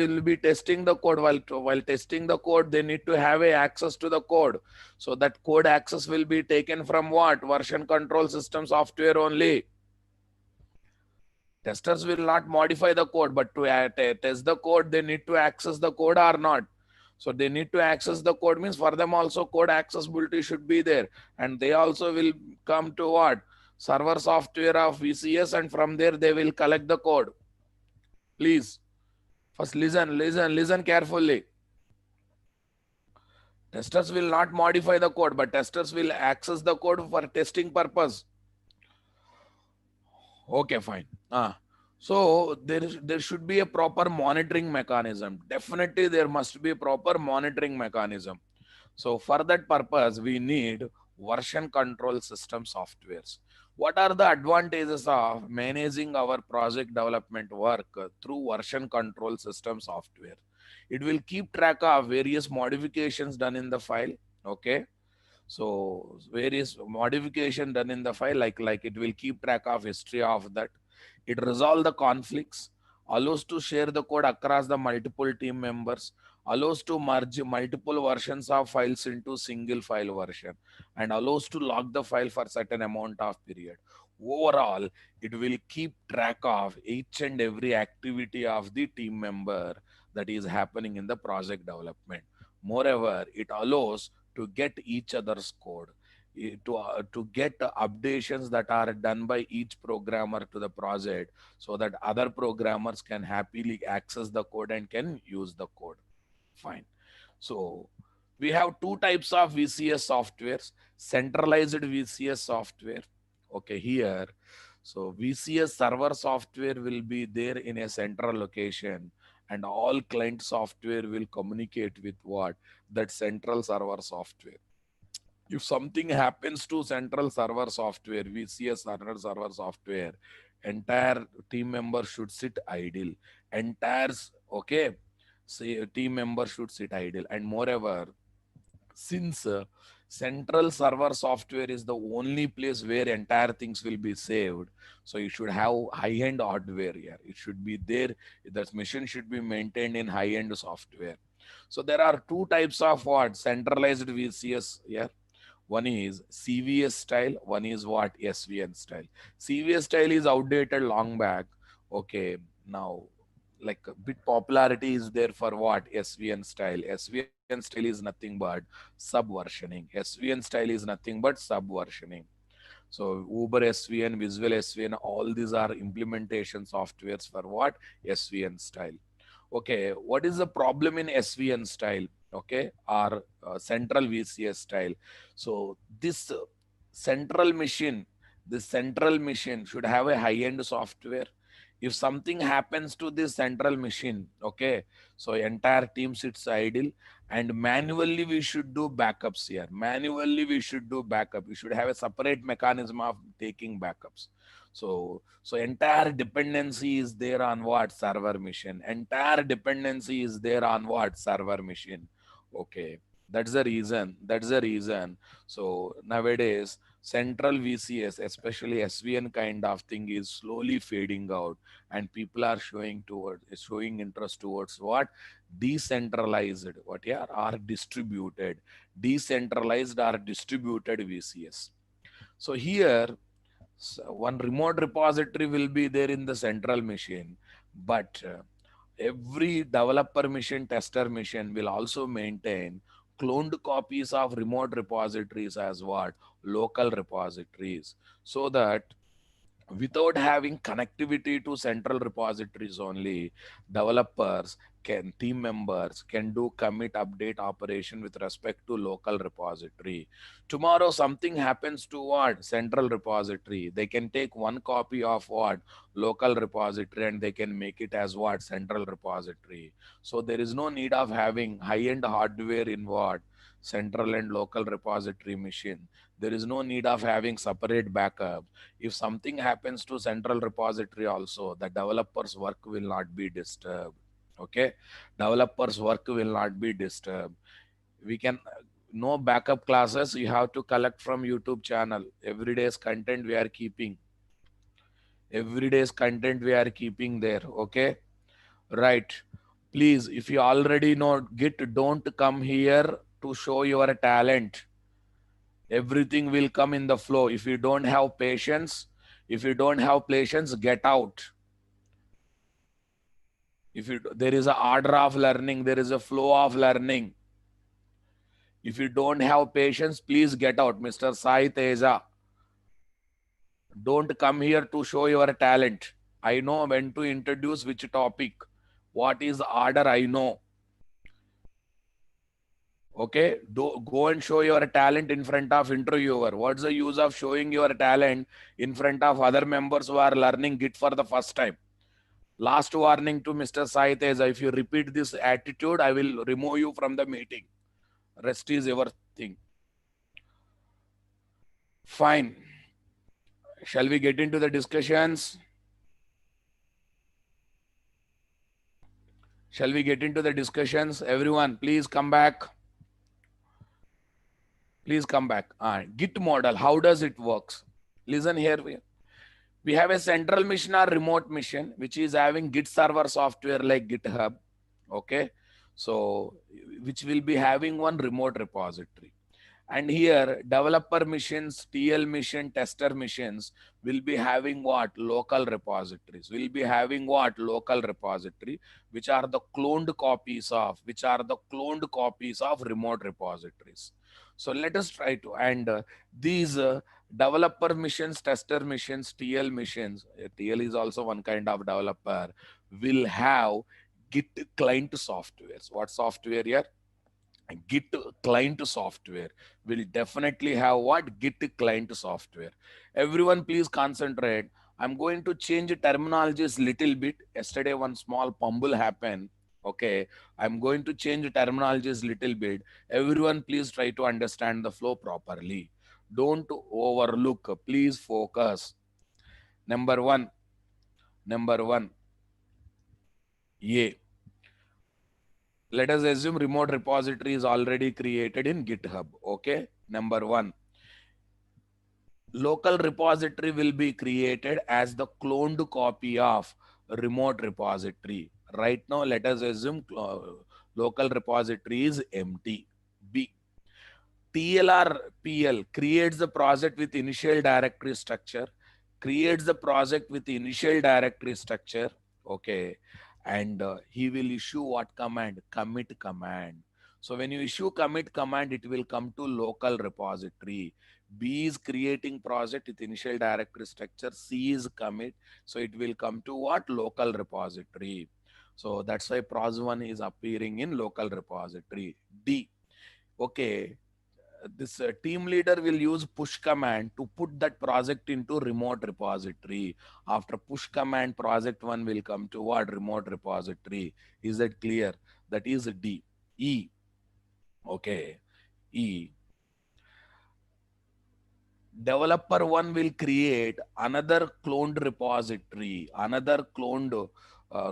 will be testing the code. While testing the code, they need to have a access to the code. So that code access will be taken from what? Version control system software only. Testers will not modify the code, but to test the code, they need to access the code or not. So they need to access the code means for them also code accessibility should be there. And they also will come to what? Server software of VCS, and from there they will collect the code. Please, first listen carefully. Testers will not modify the code, but testers will access the code for testing purpose. Okay, fine. So there should be a proper monitoring mechanism. Definitely there must be a proper monitoring mechanism. So for that purpose, we need version control system softwares. What are the advantages of managing our project development work through version control system software? It will keep track of various modifications done in the file. Okay. So various modification done in the file, like it will keep track of history of that. It resolve the conflicts, allows to share the code across the multiple team members, allows to merge multiple versions of files into single file version, and allows to lock the file for certain amount of period. Overall, it will keep track of each and every activity of the team member that is happening in the project development. Moreover, it allows to get each other's code, to get updations that are done by each programmer to the project, so that other programmers can happily access the code and can use the code. Fine. So we have two types of VCS softwares: centralized VCS software. Okay, here, so VCS server software will be there in a central location, and all client software will communicate with what? That central server software. If something happens to central server software, VCS server software, entire team member should sit idle. Entire, okay, say team member should sit idle. And moreover, since central server software is the only place where entire things will be saved, so you should have high-end hardware here. It should be there. That machine should be maintained in high-end software. So there are two types of what? Centralized VCS here. One is CVS style, one is what? SVN style. CVS style is outdated long back. Okay, now like a bit popularity is there for what? SVN style. SVN style is nothing but subversioning. SVN style is nothing but subversioning. So Uber SVN, Visual SVN, all these are implementation softwares for what? SVN style. Okay, what is the problem in SVN style? Okay, or central VCS style. So central machine, this central machine should have a high-end software. If something happens to this central machine, okay, so entire team sits idle, and manually we should do backups here. Manually we should do backup. We should have a separate mechanism of taking backups. So entire dependency is there on what? Server machine. Entire dependency is there on what? Server machine. Okay. That's the reason. That's the reason. So nowadays, central VCS, especially SVN kind of thing, is slowly fading out, and people are showing interest towards what? Decentralized, what? Yeah, are distributed, decentralized or distributed VCS. So here, one remote repository will be there in the central machine, but every developer machine, tester machine will also maintain cloned copies of remote repositories as what? Local repositories, so that without having connectivity to central repositories only, developers can, team members can do commit update operation with respect to local repository. Tomorrow something happens to what? Central repository, they can take one copy of what? Local repository, and they can make it as what? Central repository. So there is no need of having high-end hardware in what? Central and local repository machine. There is no need of having separate backup. If something happens to central repository also, the developers work will not be disturbed. Okay, developers work will not be disturbed. We can, no backup classes, you have to collect from YouTube channel. Every day's content we are keeping, every day's content we are keeping there. Okay, right. Please, if you already know Git, don't come here to show your talent. Everything will come in the flow. If you don't have patience, get out. There is a order of learning, there is a flow of learning. If you don't have patience, please get out. Mr. Sai Teja, don't come here to show your talent. I know when to introduce which topic. What is order, I know. Okay, go and show your talent in front of interviewer. What's the use of showing your talent in front of other members who are learning Git for the first time? Last warning to Mr. Sai Teja, if you repeat this attitude, I will remove you from the meeting. Rest is your thing. Fine. Shall we get into the discussions? Shall we get into the discussions? Everyone, please come back. Please come back. Git model, how does it works? Listen here. We have a central mission or remote mission, which is having Git server software like GitHub. Okay. So, which will be having one remote repository. And here, developer missions, TL mission, tester missions will be having what? Local repositories. Will be having what? Local repository, which are the cloned copies of remote repositories. So let us try to, and these developer missions, tester missions, TL missions, TL is also one kind of developer, will have Git client softwares. What software here? Git client software will definitely have what? Git client software. Everyone, please concentrate. I'm going to change terminologies little bit. Yesterday, one small fumble happened. Okay, I'm going to change terminologies little bit. Everyone, please try to understand the flow properly. Don't overlook. Please focus. Number one. Number one. Yeah. Let us assume remote repository is already created in GitHub. Okay. Number one, local repository will be created as the cloned copy of remote repository. Right now, let us assume local repository is empty. B. TLRPL creates the project with initial directory structure, okay, and he will issue what command? Commit command. So when you issue commit command, it will come to local repository. B is creating project with initial directory structure, C is commit, so it will come to what? Local repository. So that's why pros1 is appearing in local repository. D. Okay, this team leader will use push command to put that project into remote repository. After push command, project one will come to what? Remote repository. Is that clear? That is D. E. Okay. E. Developer one will create another cloned repository, another cloned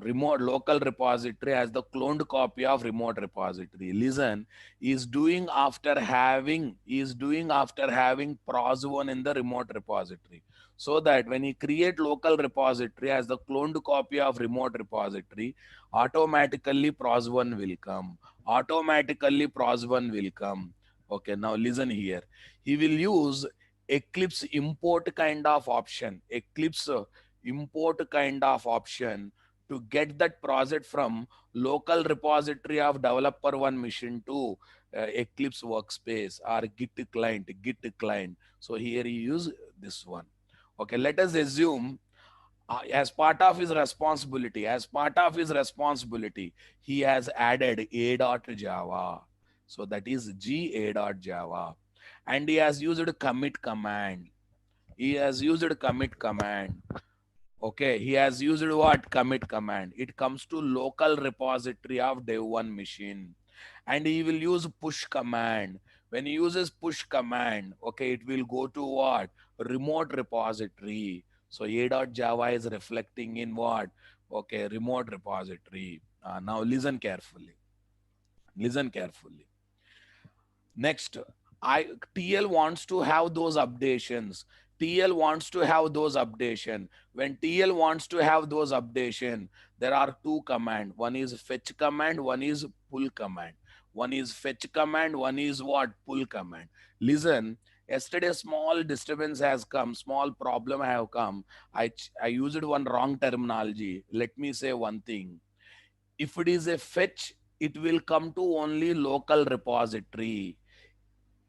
remote local repository as the cloned copy of remote repository. Listen, is doing after having pros1 in the remote repository, so that when you create local repository as the cloned copy of remote repository, automatically pros1 will come. Automatically pros1 will come. Okay, now listen here. He will use Eclipse import kind of option, Eclipse import kind of option to get that project from local repository of developer one mission to Eclipse workspace or Git client. So here he use this one. Okay, let us assume as part of his responsibility, he has added a.java. So that is ga.java. And he has used commit command. He has used commit command. Okay, he has used what? Commit command. It comes to local repository of dev1 machine. And he will use push command. When he uses push command, okay, it will go to what? Remote repository. So a.java is reflecting in what? Okay, remote repository. Now listen carefully. Listen carefully. Next, TL wants to have those updations. TL wants to have those updation. When TL wants to have those updation, there are two command. One is fetch command, one is pull command. One is fetch command, one is what? Pull command. Listen, yesterday small disturbance has come, small problem have come. I used one wrong terminology. Let me say one thing. If it is a fetch, it will come to only local repository.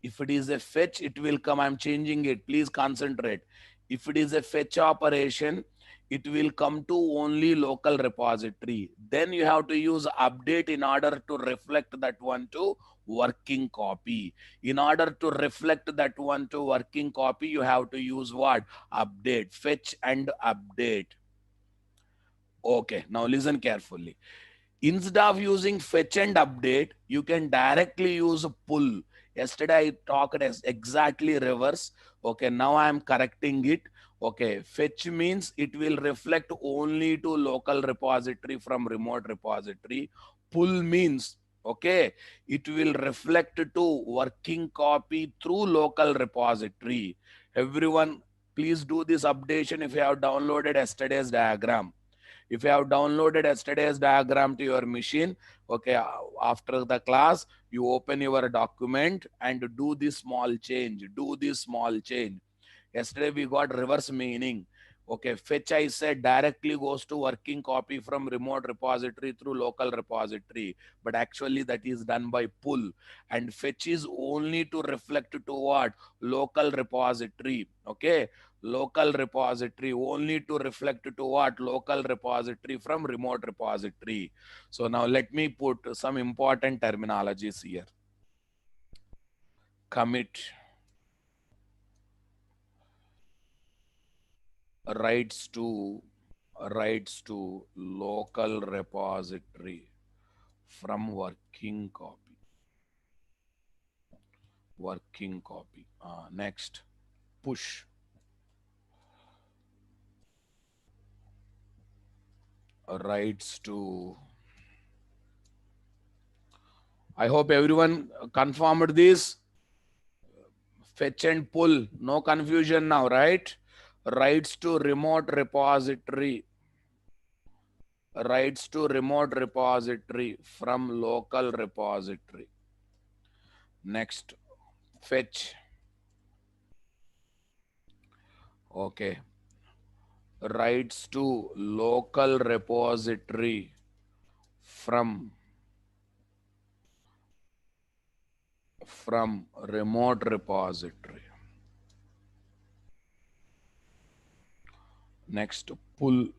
If it is a fetch, it will come. I'm changing it. Please concentrate. If it is a fetch operation, it will come to only local repository. Then you have to use update in order to reflect that one to working copy. In order to reflect that one to working copy, you have to use what? Update, fetch and update. Okay, now listen carefully. Instead of using fetch and update, you can directly use pull. Yesterday I talked as exactly reverse. Okay, now I am correcting it. Okay, fetch means it will reflect only to local repository from remote repository. Pull means, okay, it will reflect to working copy through local repository. Everyone, please do this updation if you have downloaded yesterday's diagram. If you have downloaded yesterday's diagram to your machine, okay, after the class, you open your document and do this small change. Do this small change. Yesterday we got reverse meaning. Okay, fetch I said directly goes to working copy from remote repository through local repository, but actually that is done by pull. And fetch is only to reflect to what? Local repository. Okay, local repository only to reflect to what? Local repository from remote repository. So now let me put some important terminologies here. Commit writes to local repository from working copy. Next, push writes to. I hope everyone confirmed this. Fetch and pull, no confusion now, right? Writes to remote repository, writes to remote repository from local repository. Next, fetch. Okay, writes to local repository from remote repository. Next, pull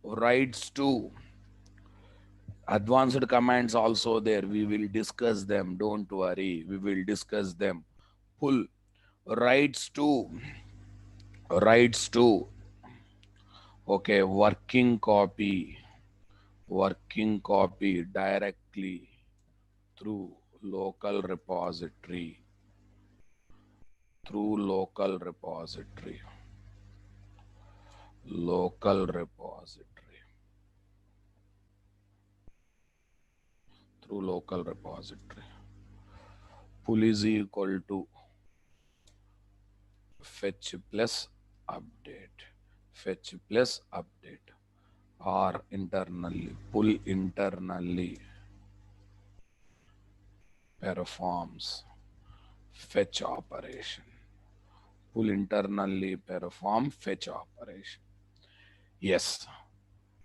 writes to advanced commands also there. We will discuss them. Don't worry. We will discuss them. Pull writes to okay, working copy directly through local repository local repository through local repository. Pull is equal to fetch plus update, or internally, pull internally performs fetch operation. Pull internally perform fetch operation. Yes,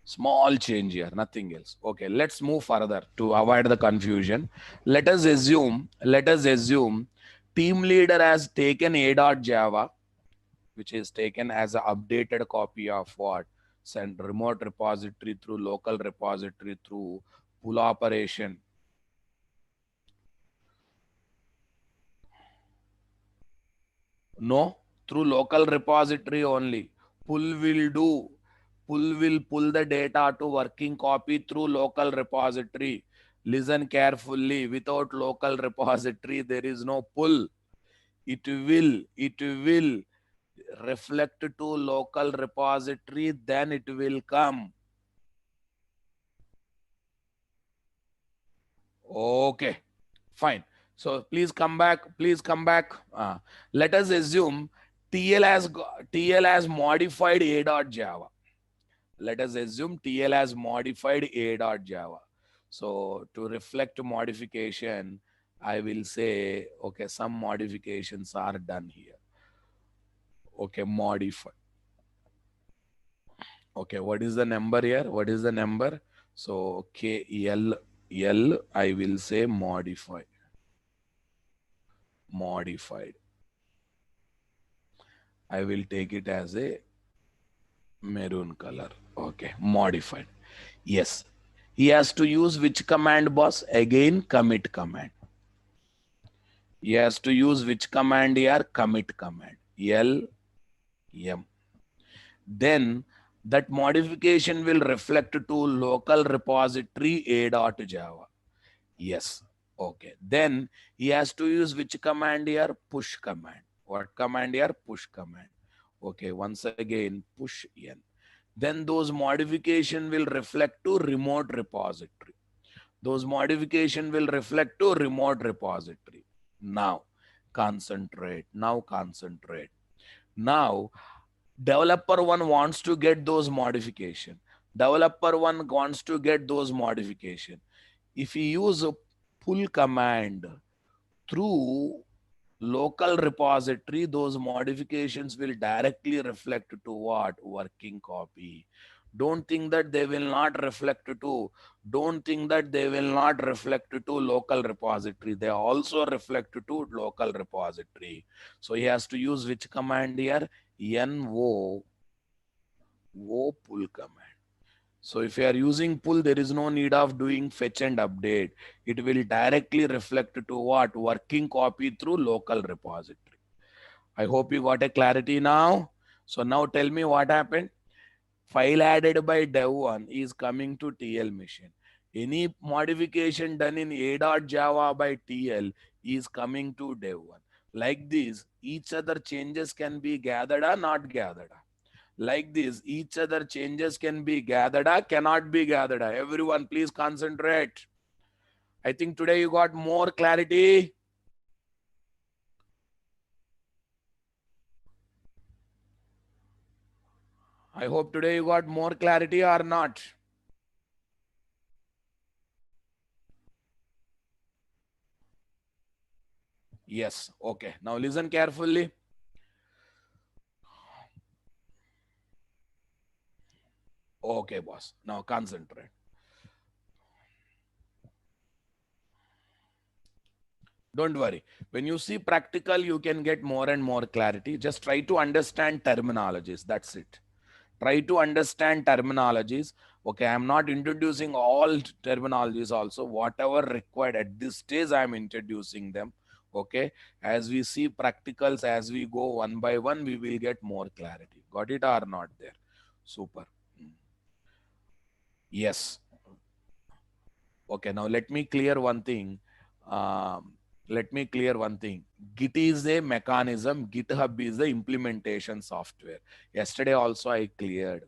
small change here, nothing else. Okay, let's move further to avoid the confusion. Let us assume team leader has taken a.java, which is taken as an updated copy of what? Send remote repository through local repository through pull operation. No, through local repository only. Pull will do. Pull will pull the data to working copy through local repository. Listen carefully. Without local repository, there is no pull. It will reflect to local repository, then it will come. Okay, fine. So please come back. Please come back. Let us assume TL has modified a.java. Let us assume TL has modified a.java. So to reflect modification, I will say, okay, some modifications are done here. Okay, modify. Okay, what is the number here? What is the number? So KL, I will say modified. I will take it as a maroon color. Okay, modified. Yes. He has to use which command, boss? Again, commit command. He has to use which command here? Commit command. LM. Then that modification will reflect to local repository a.java. Yes. Okay. Then he has to use which command here? Push command. What command here? Push command. Okay. Once again, push n. Then those modification will reflect to remote repository. Those modification will reflect to remote repository. Now concentrate. Now concentrate. Now developer one wants to get those modification. Developer one wants to get those modification. If you use a pull command through local repository, those modifications will directly reflect to what? Working copy. Don't think that they will not reflect to, don't think that they will not reflect to local repository. They also reflect to local repository. So he has to use which command here? No pull command. So if you are using pull, there is no need of doing fetch and update. It will directly reflect to what? Working copy through local repository. I hope you got a clarity now. So now tell me what happened. File added by dev1 is coming to TL machine. Any modification done in a.java by TL is coming to dev1. Like this, each other changes can be gathered or not gathered. Like this, each other changes can be gathered or cannot be gathered. Everyone, please concentrate. I think today you got more clarity. I hope today you got more clarity or not. Yes. Okay. Now listen carefully. Okay, boss. Now concentrate. Don't worry. When you see practical, you can get more and more clarity. Just try to understand terminologies. That's it. Try to understand terminologies. Okay, I'm not introducing all terminologies also. Whatever required at this stage, I'm introducing them. Okay, as we see practicals, as we go one by one, we will get more clarity. Got it or not there? Super. Yes. Okay, now let me clear one thing. Let me clear one thing. Git is a mechanism. GitHub is the implementation software. Yesterday also I cleared.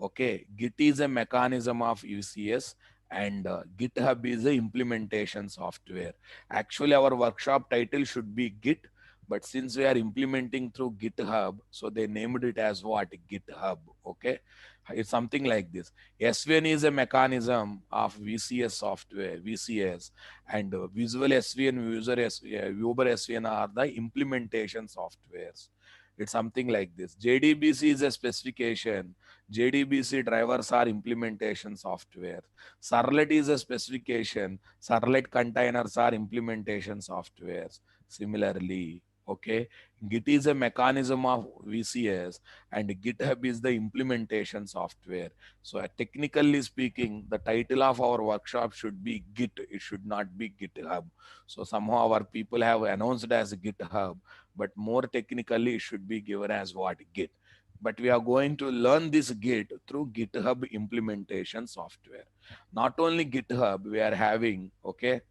Okay, Git is a mechanism of UCS and GitHub is the implementation software. Actually, our workshop title should be Git, but since we are implementing through GitHub, so they named it as what? GitHub. Okay, it's something like this. SVN is a mechanism of VCS software, VCS, and Visual SVN, Uber SVN are the implementation softwares. It's something like this. JDBC is a specification. JDBC drivers are implementation software. Servlet is a specification. Servlet containers are implementation softwares. Similarly, okay, Git is a mechanism of VCS and GitHub is the implementation software. So technically speaking, the title of our workshop should be Git. It should not be GitHub. So somehow our people have announced as GitHub, but more technically it should be given as what? Git. But we are going to learn this Git through GitHub implementation software. Not only GitHub, we are having, okay,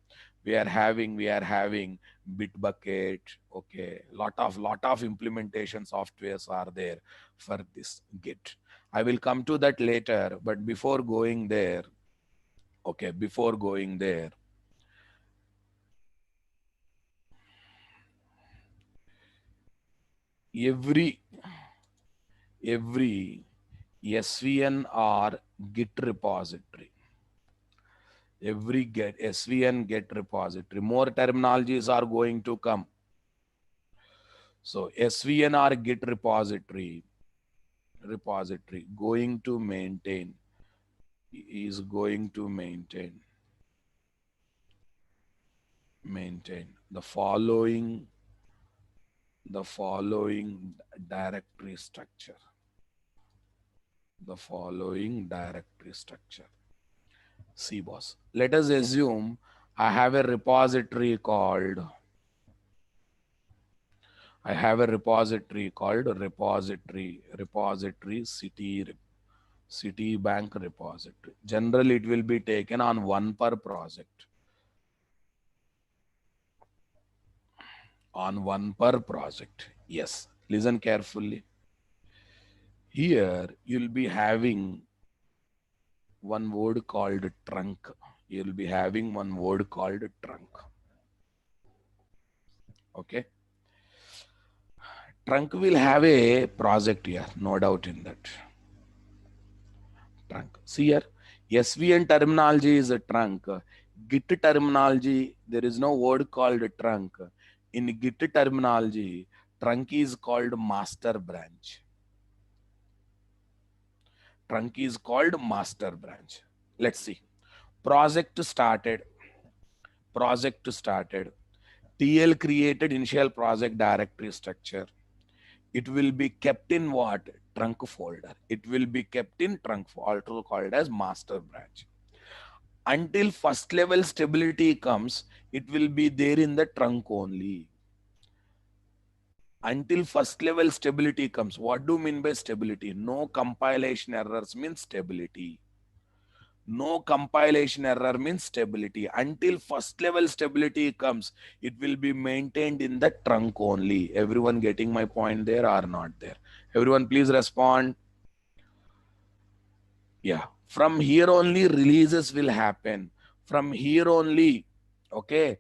we are having Bitbucket, okay, lot of implementation softwares are there for this Git. I will come to that later, but before going there, okay, before going there, every every SVN or Git repository, every get SVN Git repository, more terminologies are going to come. So SVN or Git repository going to maintain is going to maintain the following directory structure. The following directory structure. See, boss. Let us assume I have a repository called repository Citibank repository. Generally, it will be taken on one per project. On one per project. Yes. Listen carefully. Here you'll be having one word called trunk. You'll be having one word called trunk. Okay. Trunk will have a project here, no doubt in that. Trunk. See here, SVN terminology is a trunk. Git terminology, there is no word called trunk. In Git terminology, trunk is called master branch. Trunk is called master branch. Let's see. Project started. TL created initial project directory structure. It will be kept in what? Trunk folder. It will be kept in trunk folder, also called as master branch. Until first level stability comes, it will be there in the trunk only. Until first level stability comes. What do you mean by stability? No compilation errors means stability. No compilation error means stability. Until first level stability comes, it will be maintained in the trunk only. Everyone getting my point there or not there? Everyone please respond. Yeah. From here only releases will happen. From here only, okay,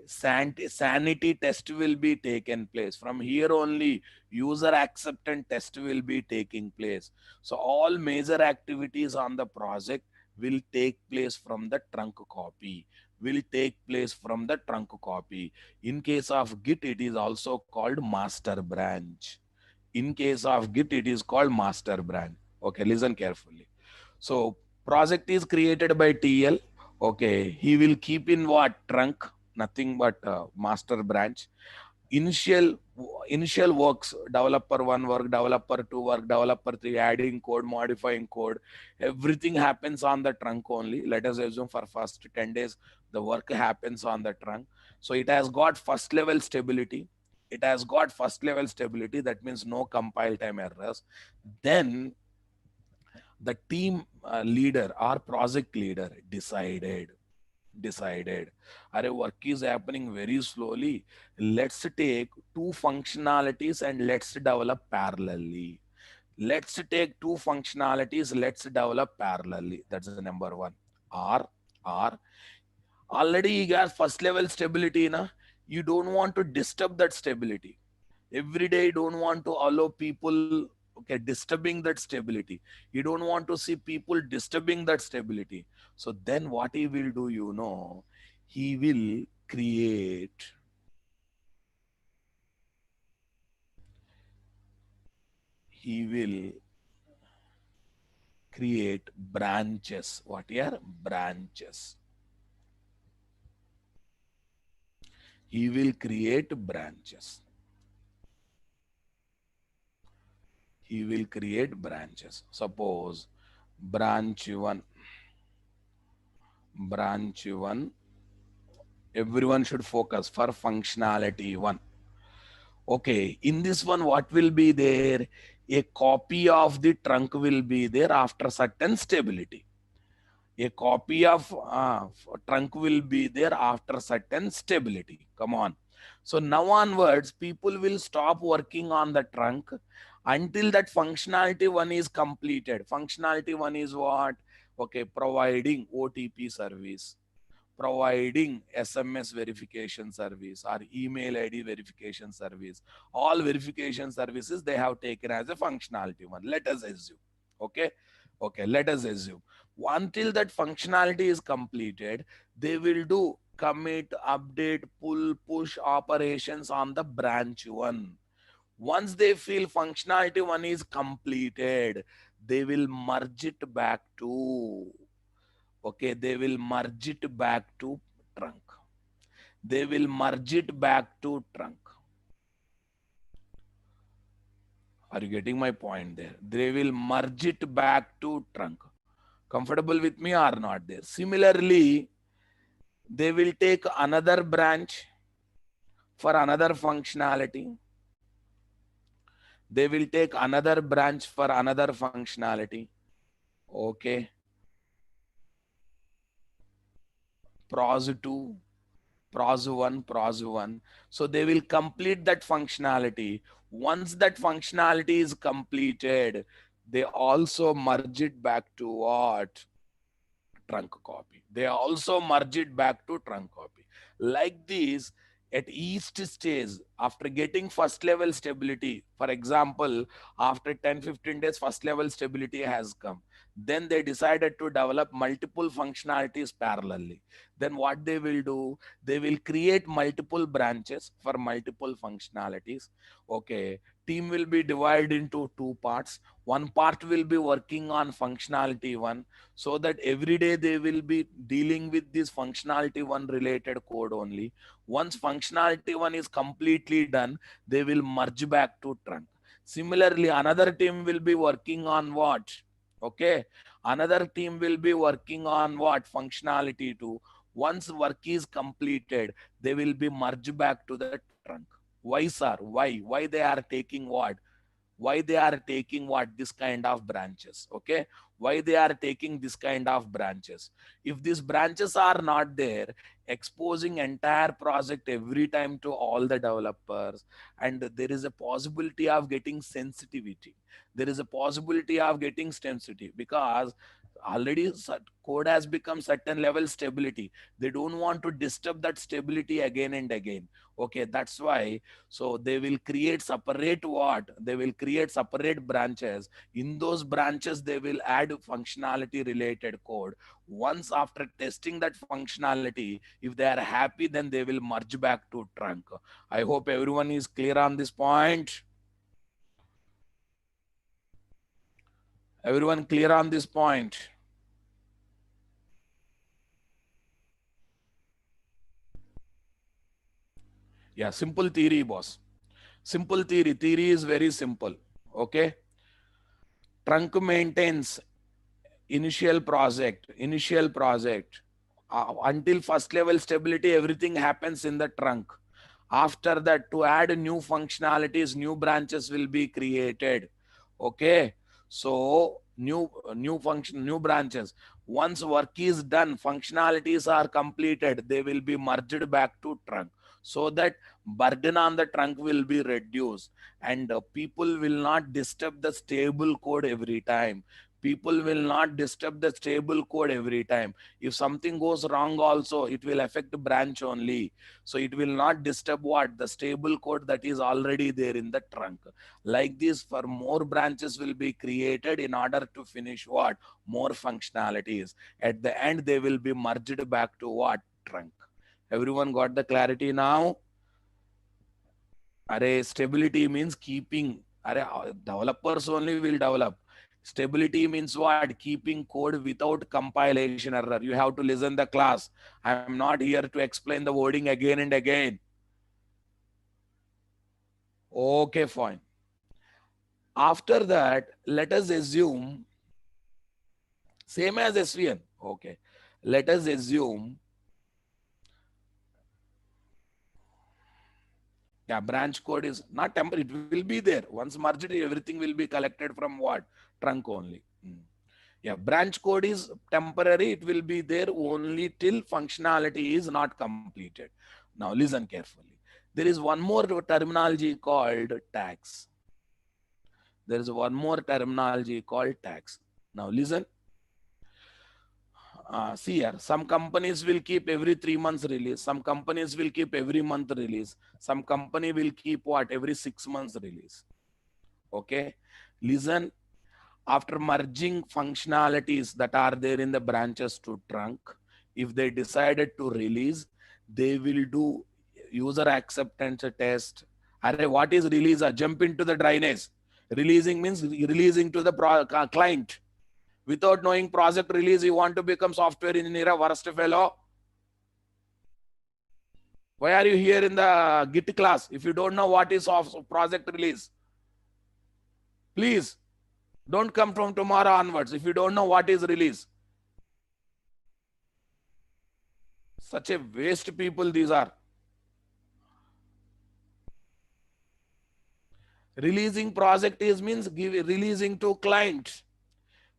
sanity test will be taken place. From here only user acceptance test will be taking place. So all major activities on the project will take place from the trunk copy. In case of Git, it is also called master branch. In case of Git, it is called master branch. Okay, listen carefully. So project is created by TL. Okay, he will keep in what? Trunk, nothing but master branch. Initial initial works, developer 1 work, developer 2 work, developer 3 adding code, modifying code, everything happens on the trunk only. Let us assume for first 10 days the work happens on the trunk. So it has got first level stability. That means no compile time errors. Then the team leader or project leader decided, our work is happening very slowly, let's take two functionalities and let's develop parallelly. That's the number one. Or already you got first level stability na, you don't want to disturb that stability. Every day you don't want to allow people, okay, disturbing that stability. You don't want to see people disturbing that stability. So then what he will do, he will he will create branches. What are branches? He will create branches. Suppose branch 1, everyone should focus for functionality 1. Okay, in this one, what will be there? A copy of the trunk will be there after certain stability. A copy of trunk will be there after certain stability. Come on. So now onwards, people will stop working on the trunk until that functionality 1 is completed. Functionality 1 is what? Okay, providing OTP service. providing SMS verification service or email ID verification service. All verification services they have taken as a functionality one. Let us assume. Okay. Okay. Let us assume. Until that functionality is completed, they will do commit, update, pull, push operations on the branch one. Once they feel functionality one is completed, they will merge it back to, okay, they will merge it back to trunk. They will merge it back to trunk. Are you getting my point there? They will merge it back to trunk. Comfortable with me or not there? Similarly, they will take another branch for another functionality. They will take another branch for another functionality. Okay. Pros 2, pros 1, pros 1. So they will complete that functionality. Once that functionality is completed, they also merge it back to what? Trunk copy. They also merge it back to trunk copy. Like this, at each stage, after getting first level stability, for example, after 10-15 days, first level stability has come. Then they decided to develop multiple functionalities parallelly. Then what they will do, they will create multiple branches for multiple functionalities. Okay, team will be divided into two parts. One part will be working on functionality one, so that every day they will be dealing with this functionality one related code only. Once functionality one is completely done, they will merge back to trunk. Similarly, another team will be working on what? Okay, another team will be working on what? Functionality two. Once work is completed, they will be merged back to the trunk. Why, sir? Why they are taking what? Why they are taking what? This kind of branches. Okay, why they are taking this kind of branches? If these branches are not there, exposing entire project every time to all the developers, and there is a possibility of getting sensitivity. There is a possibility of getting sensitivity because already code has become certain level stability. They don't want to disturb that stability again and again. Okay, that's why. So they will create separate what? They will create separate branches. In those branches, they will add functionality related code. Once after testing that functionality, if they are happy, then they will merge back to trunk. I hope everyone is clear on this point. Everyone clear on this point? Yeah, simple theory, boss. Simple theory. Theory is very simple. Okay. Trunk maintains initial project until first level stability, everything happens in the trunk. After that, to add new functionalities, new branches will be created. Okay, so new function, new branches. Once work is done, functionalities are completed, they will be merged back to trunk, so that burden on the trunk will be reduced, and people will not disturb the stable code every time. People will not disturb the stable code every time. If something goes wrong also, it will affect the branch only. So it will not disturb what? The stable code that is already there in the trunk. Like this, for more branches will be created in order to finish what? More functionalities. At the end, they will be merged back to what? Trunk. Everyone got the clarity now? Array stability means keeping. Array developers only will develop. Stability means what? Keeping code without compilation error. You have to listen the class. I am not here to explain the wording again and again. Okay, fine. After that, let us assume same as SVN. Okay. Let us assume, yeah, branch code is not temporary. It will be there. Once merged, everything will be collected from what? Trunk only. Yeah, branch code is temporary. It will be there only till functionality is not completed. Now listen carefully. There is one more terminology called tags. There is one more terminology called tags. Now listen. See here, some companies will keep every 3 months release. Some companies will keep every month release. Some company will keep what? Every 6 months release. Okay. Listen, after merging functionalities that are there in the branches to trunk, if they decided to release, they will do user acceptance test. Array, what is release? Jump into the dryness. Releasing means releasing to the client. Without knowing project release, you want to become software engineer, a worst fellow. Why are you here in the Git class if you don't know what is project release? Please don't come from tomorrow onwards if you don't know what is release. Such a waste people these are. Releasing project is means releasing to client.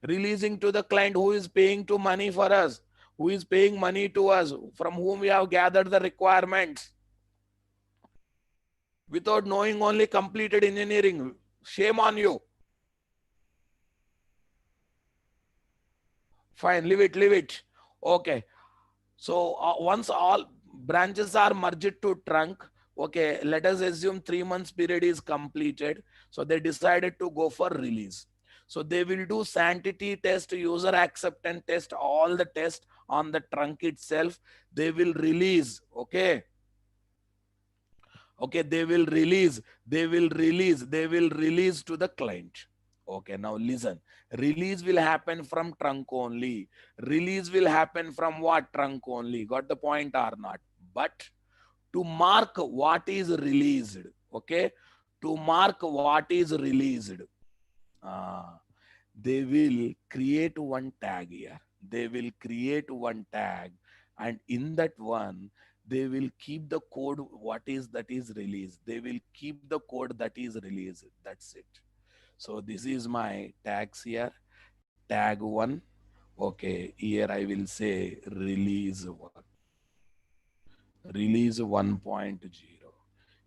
Releasing to the client who is paying to money for us, who is paying money to us, from whom we have gathered the requirements. Without knowing only completed engineering, shame on you. Fine, leave it, leave it. Okay. So once all branches are merged to trunk, okay, let us assume 3 months period is completed. So they decided to go for release. So they will do sanctity test, user acceptance test, all the test on the trunk itself. They will release. Okay. Okay, they will release to the client. Okay, now listen, release will happen from trunk only. Release will happen from what? Trunk only. Got the point or not? But to mark what is released, okay, to mark what is released, uh, they will create one tag here. They will create one tag, and in that one they will keep the code what is that is released. They will keep the code that is released. That's it. So this is my tags here. Tag 1. Okay, here I will say release 1. Release 1.0.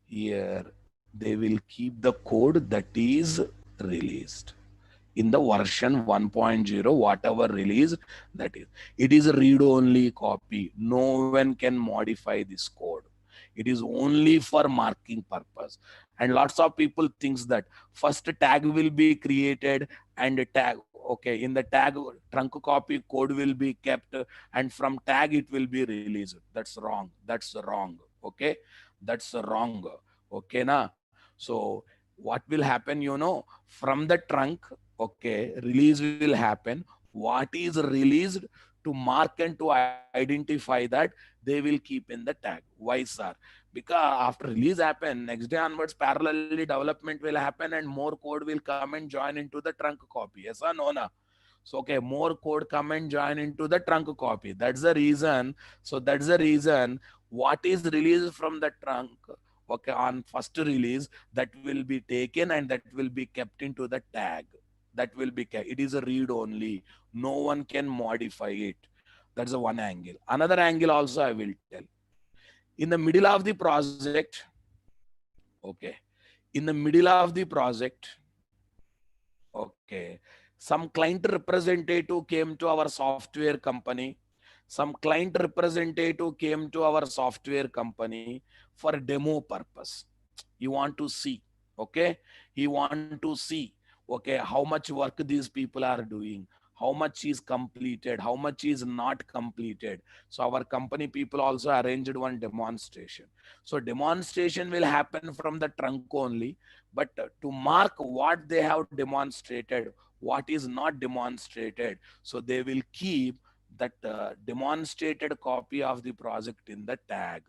Here they will keep the code that is released in the version 1.0, whatever release that is. It is a read-only copy. No one can modify this code. It is only for marking purpose. And lots of people thinks that first tag will be created and a tag, okay, in the tag trunk copy code will be kept, and from tag it will be released. That's wrong. That's wrong. Okay, that's wrong. Okay, na. So what will happen, from the trunk, okay, release will happen. What is released, to mark and to identify that, they will keep in the tag. Why, sir? Because after release happen, next day onwards parallelly development will happen and more code will come and join into the trunk copy. Yes or no, na? So okay, more code come and join into the trunk copy. That's the reason. So that's the reason what is released from the trunk, okay, on first release, that will be taken and that will be kept into the tag. That will be kept. It is a read only. No one can modify it. That's the one angle. Another angle also I will tell. In the middle of the project, okay, in the middle of the project, okay, some client representative came to our software company. Some client representative came to our software company for demo purpose. You want to see, okay, he want to see, okay, how much work these people are doing, how much is completed, how much is not completed. So our company people also arranged one demonstration. So demonstration will happen from the trunk only, but to mark what they have demonstrated, what is not demonstrated, so they will keep that demonstrated copy of the project in the tag,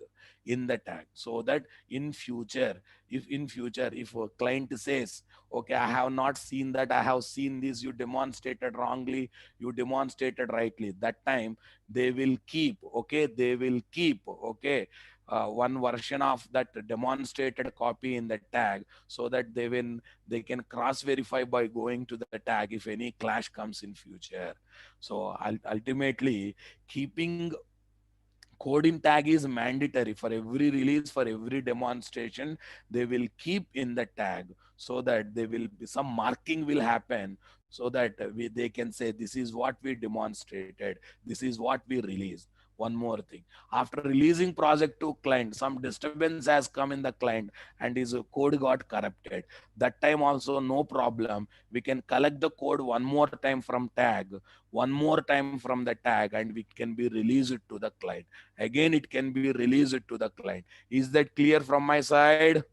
so that in future, if a client says, okay, I have not seen that, I have seen this, you demonstrated wrongly, you demonstrated rightly, that time they will keep, okay, they will keep, okay, one version of that demonstrated copy in the tag, so that they can cross verify by going to the tag if any clash comes in future. So ultimately, keeping code in tag is mandatory for every release, for every demonstration. They will keep in the tag, so that they will be some marking will happen, so that they can say this is what we demonstrated, this is what we released. One more thing, after releasing project to client, some disturbance has come in the client and his code got corrupted. That time also no problem, we can collect the code one more time from tag, one more time from the tag, and we can be released it to the client. Again it can be released to the client. Is that clear from my side?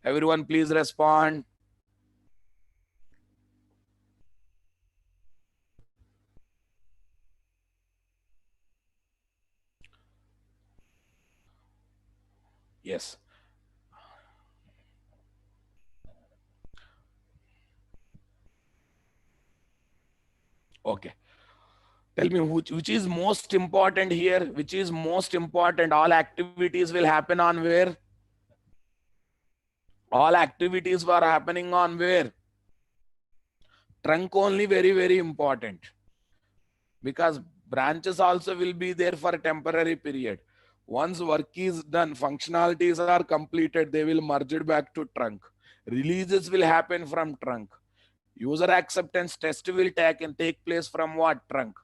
Everyone please respond. Yes. Okay. Tell me which is most important here, which is most important. All activities will happen on where? All activities were happening on where? Trunk only, very, very important. Because branches also will be there for a temporary period. Once work is done, functionalities are completed, they will merge it back to trunk. Releases will happen from trunk. User acceptance test will take place from what? Trunk.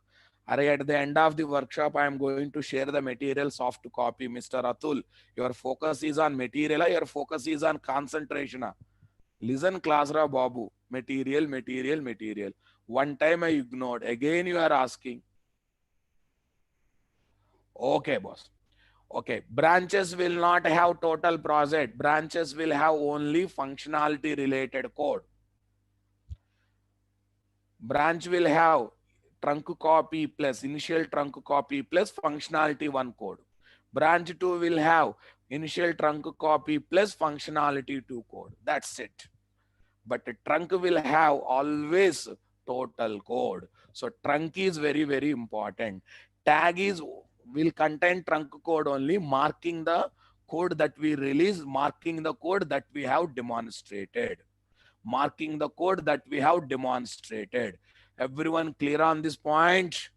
At the end of the workshop, I am going to share the material soft copy. Mr. Atul, your focus is on material, your focus is on concentration. Listen, class ra Babu. Material, material, material. One time I ignored. Again, you are asking. Okay, boss. Okay. Branches will not have total project. Branches will have only functionality related code. Branch will have trunk copy plus initial trunk copy plus functionality one code. Branch 2 will have initial trunk copy plus functionality 2 code. That's it. But a trunk will have always total code. So trunk is very, very important. Tag is will contain trunk code only, marking the code that we release, marking the code that we have demonstrated, marking the code that we have demonstrated. Everyone clear on this point?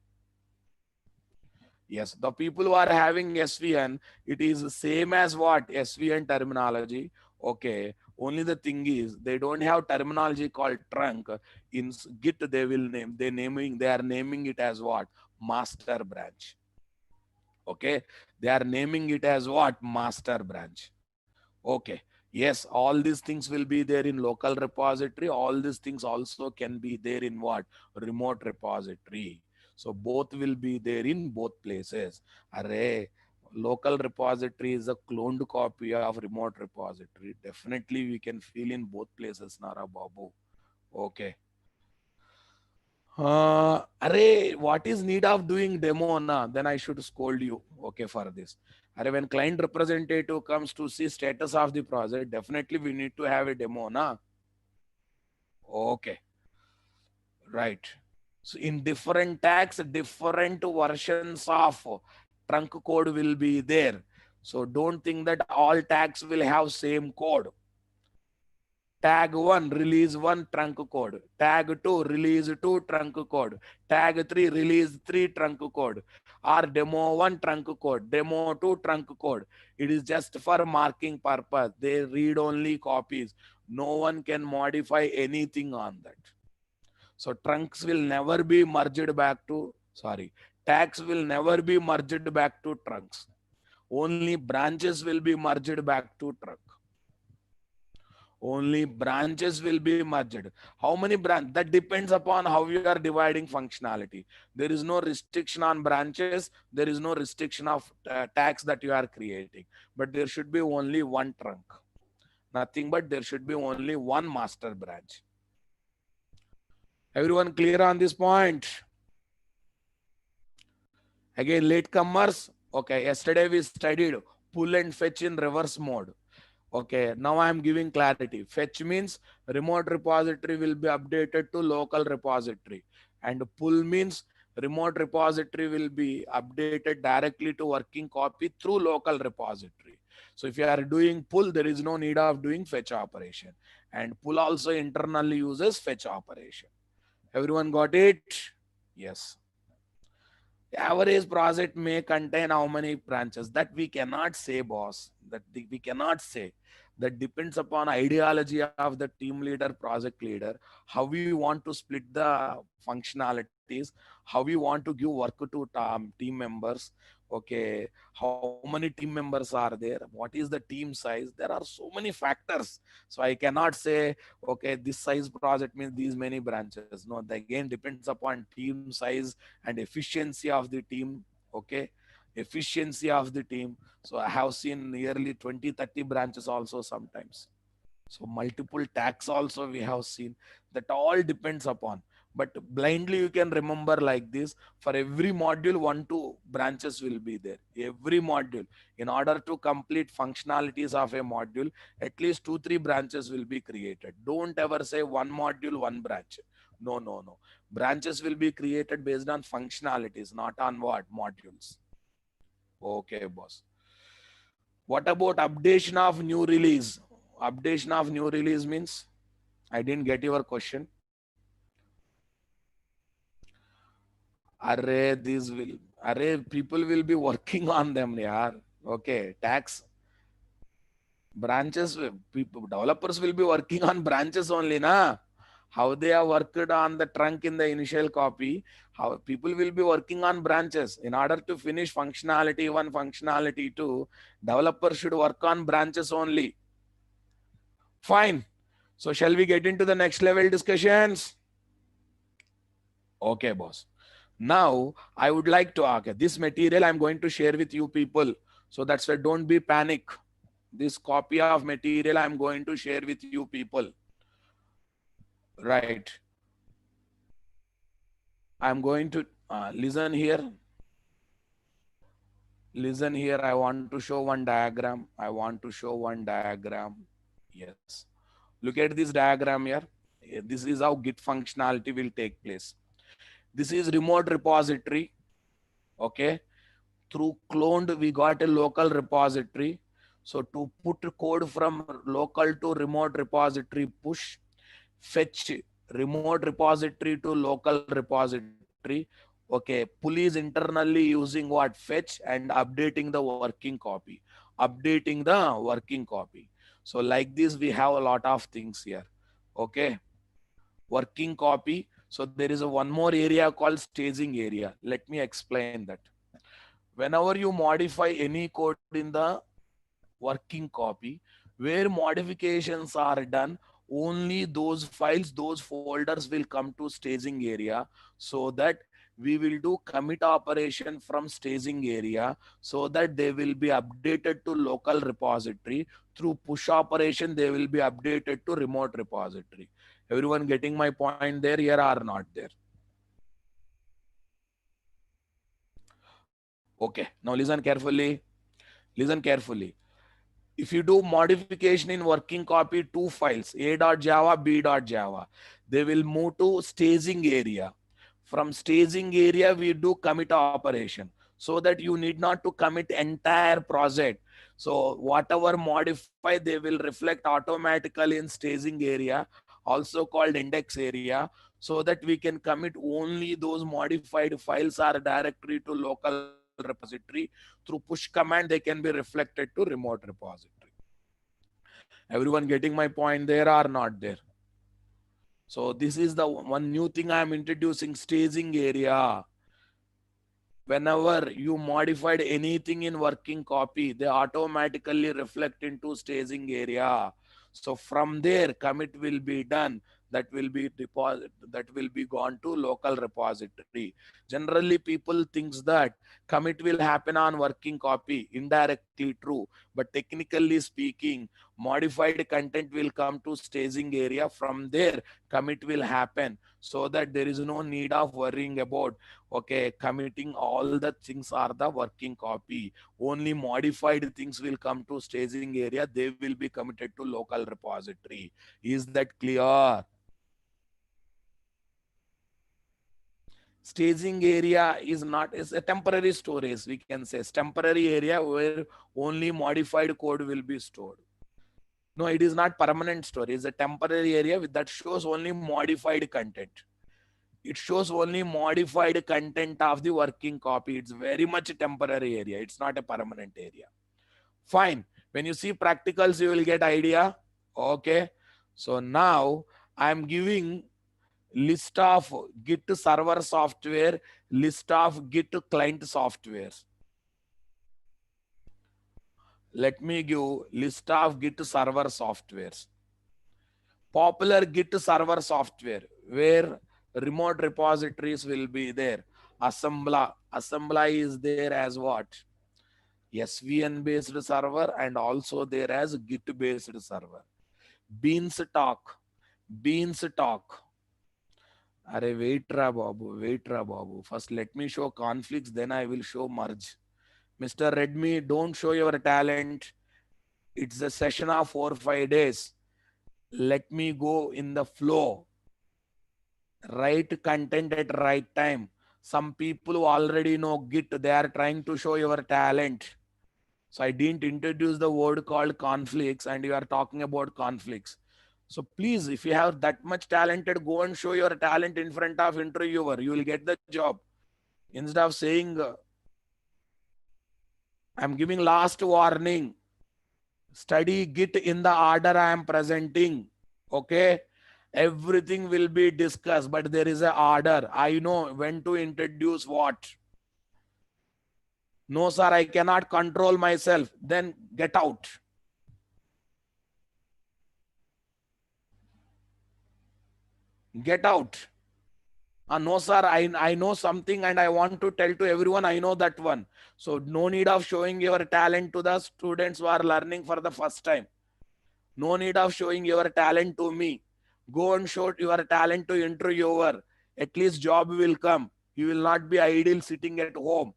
Yes, the people who are having SVN, it is same as what? SVN terminology. Okay. Only the thing is they don't have terminology called trunk. In Git, they are naming it as what? Master branch. Okay. They are naming it as what? Master branch. Okay. Yes, all these things will be there in local repository. All these things also can be there in what? Remote repository. So both will be there in both places. Array, local repository is a cloned copy of remote repository. Definitely we can feel in both places, Nara Babu. Okay. Array, what is need of doing demo na? Then I should scold you. Okay, for this. Array, when client representative comes to see status of the project, definitely we need to have a demo na. Okay, right. So in different tags, different versions of trunk code will be there. So don't think that all tags will have same code. Tag 1 release 1 trunk code, tag 2 release 2 trunk code, tag 3 release 3 trunk code, or demo 1 trunk code, demo 2 trunk code. It is just for marking purpose. They read only copies. No one can modify anything on that. So trunks will never be merged back to, sorry, tags will never be merged back to trunks. Only branches will be merged back to trunk. Only branches will be merged. How many branch? That depends upon how you are dividing functionality. There is no restriction on branches. There is no restriction of tags that you are creating. But there should be only one trunk. Nothing but there should be only one master branch. Everyone clear on this point? Again, latecomers. Okay, yesterday we studied pull and fetch in reverse mode. Okay, now I am giving clarity. Fetch means remote repository will be updated to local repository, and pull means remote repository will be updated directly to working copy through local repository. So if you are doing pull, there is no need of doing fetch operation, and pull also internally uses fetch operation. Everyone got it? Yes. The average project may contain how many branches? That we cannot say, boss. We cannot say. That depends upon ideology of the team leader, project leader, how we want to split the functionalities, how we want to give work to team members. Okay, how many team members are there, what is the team size, there are so many factors. So I cannot say, okay, this size project means these many branches. No, that again depends upon team size and efficiency of the team. Okay, efficiency of the team. So I have seen nearly 20-30 branches also sometimes. So multiple tax also we have seen. That all depends upon. But blindly you can remember like this: for every module, 1-2 branches will be there. Every module, in order to complete functionalities of a module, at least 2-3 branches will be created. Don't ever say one module, one branch. No, no, no. Branches will be created based on functionalities, not on what modules. Okay, boss. What about updation of new release? Updation of new release means, I didn't get your question. Array, these will, array, people will be working on them, yaar. Okay, tax branches, people, developers will be working on branches only, na? How they have worked on the trunk in the initial copy, how people will be working on branches. In order to finish functionality 1, functionality 2, developers should work on branches only. Fine. So shall we get into the next level discussions? Okay, boss. Now I would like to, okay, this material I'm going to share with you people. So that's why don't be panic. This copy of material I'm going to share with you people. Right. I'm going to listen here. Listen here. I want to show one diagram. I want to show one diagram. Yes. Look at this diagram here. This is how Git functionality will take place. This is remote repository. Okay. Through cloned, we got a local repository. So to put code from local to remote repository, push, fetch remote repository to local repository. Okay, pull is internally using what? Fetch and updating the working copy. Updating the working copy. So like this, we have a lot of things here. Okay, working copy. So there is a one more area called staging area. Let me explain that. Whenever you modify any code in the working copy, where modifications are done, only those files, those folders will come to staging area, so that we will do commit operation from staging area, so that they will be updated to local repository. Through push operation, they will be updated to remote repository. Everyone getting my point there, here or not there? Okay, now listen carefully. Listen carefully. If you do modification in working copy, two files, a.java, b.java, they will move to staging area. From staging area, we do commit operation, so that you need not to commit entire project. So whatever modify, they will reflect automatically in staging area, also called index area, so that we can commit only those modified files or directory to local repository. Through push command, they can be reflected to remote repository. Everyone getting my point there or not there? So this is the one new thing I am introducing, staging area. Whenever you modified anything in working copy, they automatically reflect into staging area. So from there, commit will be done. That will be deposit. That will be gone to local repository. Generally, people thinks that commit will happen on working copy. Indirectly true, but technically speaking, modified content will come to staging area. From there, commit will happen, so that there is no need of worrying about, okay, committing all the things are the working copy. Only modified things will come to staging area. They will be committed to local repository. Is that clear? Staging area is not, is a temporary storage, we can say. It's temporary area where only modified code will be stored. No, it is not permanent storage. It's a temporary area with that shows only modified content. It shows only modified content of the working copy. It's very much a temporary area. It's not a permanent area. Fine. When you see practicals, you will get idea. Okay. So now I am giving list of Git server software, list of Git client softwares. Let me give list of Git server softwares. Popular Git server software where remote repositories will be there. Assembly is there as what? SVN based server, and also there as Git based server. Beanstalk. Beanstalk. Arey, wait ra babu. First let me show conflicts, then I will show merge. Mr. Redmi, don't show your talent. It's a session of 4 5 days. Let me go in the flow. Right content at right time. Some people who already know Git, they are trying to show your talent. So I didn't introduce the word called conflicts, and you are talking about conflicts. So please, if you have that much talented, go and show your talent in front of interviewer. You will get the job. Instead of saying, I'm giving last warning. Study Git in the order I am presenting. Okay. Everything will be discussed, but there is an order. I know when to introduce what. No, sir, I cannot control myself. Then get out. Get out. No, sir, I know something and I want to tell to everyone I know that one. So no need of showing your talent to the students who are learning for the first time. No need of showing your talent to me. Go and show your talent to interviewer. At least job will come. You will not be idle sitting at home.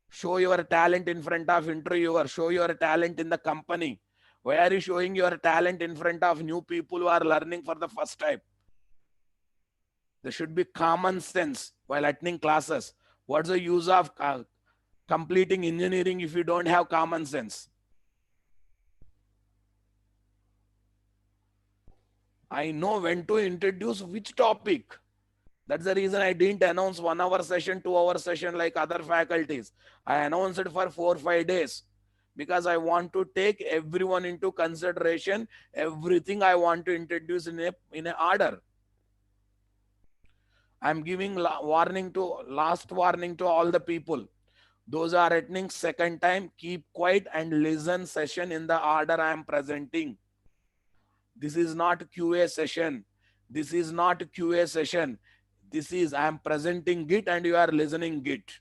Show your talent in front of interviewer. Show your talent in the company. Why are you showing your talent in front of new people who are learning for the first time? There should be common sense while attending classes. What's the use of completing engineering if you don't have common sense? I know when to introduce which topic. That's the reason I didn't announce 1 hour session, 2 hour session like other faculties. I announced it for 4 5 days because I want to take everyone into consideration. Everything I want to introduce in a order. I'm giving last warning to all the people. Those are attending second time, keep quiet and listen session in the order I am presenting. This is not QA session. This is not QA session. This is I am presenting Git and you are listening Git.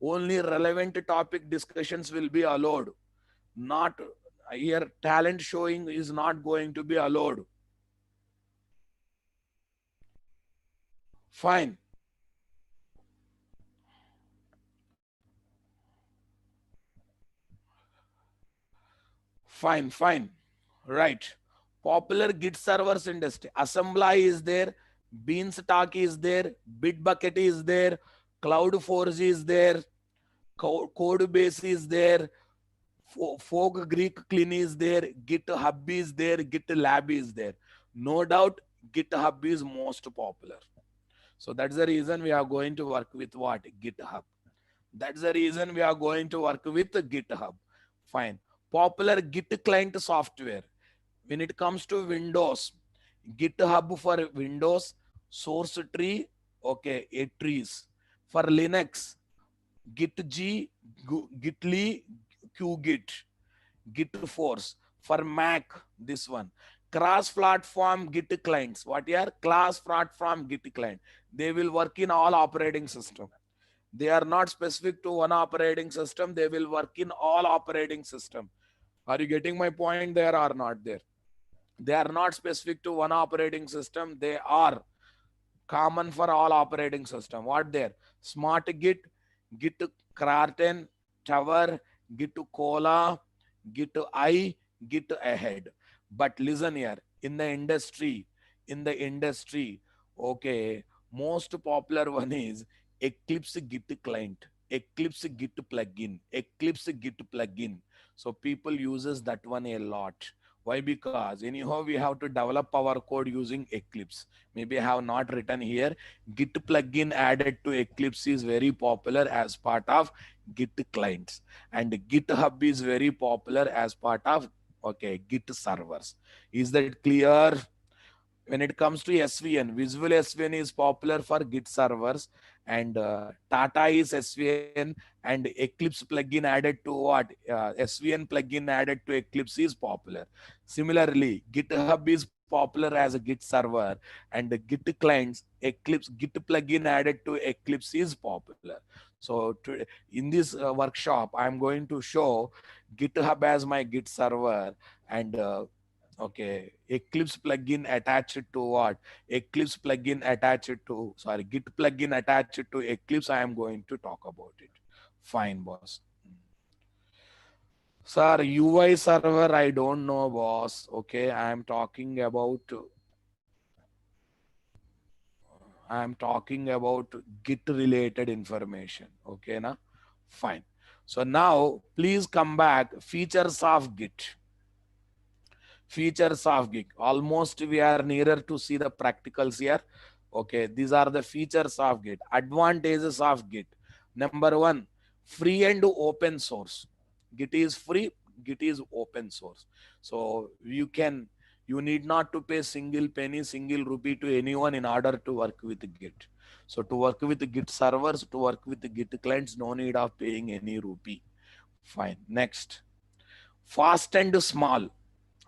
Only relevant topic discussions will be allowed. Not here talent showing is not going to be allowed. Fine. Fine, fine. Right. Popular Git servers industry. Assembly is there. Beanstalk is there. Bitbucket is there. CloudForge is there. Codebase is there. Folk Greek Clean is there. GitHub is there. GitLab is there. No doubt GitHub is most popular. So that's the reason we are going to work with what? GitHub. That's the reason we are going to work with GitHub. Fine. Popular Git client software. When it comes to Windows, GitHub for Windows, Source Tree, okay, a trees. For Linux, GitG, Gitly, QGit, Gitforce. For Mac, this one. Cross-platform Git clients. What are cross-platform Git client? They will work in all operating system. They are not specific to one operating system. They will work in all operating system. Are you getting my point there or not there? They are not specific to one operating system. They are common for all operating system. What there? Smart Git, Git Kraken, Tower, Git Cola, Git I, Git Ahead. But listen here, in the industry, okay, most popular one is Eclipse Git client, Eclipse Git plugin, Eclipse Git plugin. So people uses that one a lot. Why? Because anyhow we have to develop our code using Eclipse. Maybe I have not written here. Git plugin added to Eclipse is very popular as part of Git clients, and GitHub is very popular as part of Git servers. Is that clear? When it comes to SVN, Visual SVN is popular for Git servers, and Tata is SVN, and Eclipse plugin added to what? SVN plugin added to Eclipse is popular. Similarly, GitHub is popular as a Git server, and the Git clients, Eclipse Git plugin added to Eclipse is popular. So in this workshop, I'm going to show GitHub as my Git server, and Eclipse plugin attached to what? Eclipse plugin attached to, sorry, Git plugin attached to Eclipse. I am going to talk about it. Fine, boss. Sir, UI server, I don't know, boss. Okay, I am talking about Git related information. Okay, na? Fine. So now, please come back. Features of Git. Features of Git. Almost we are nearer to see the practicals here. Okay, these are the features of Git. Advantages of Git. Number one, free and open source. Git is free, Git is open source. So you need not to pay single penny, single rupee to anyone in order to work with Git. So to work with Git servers, to work with Git clients, no need of paying any rupee. Fine. Next, fast and small.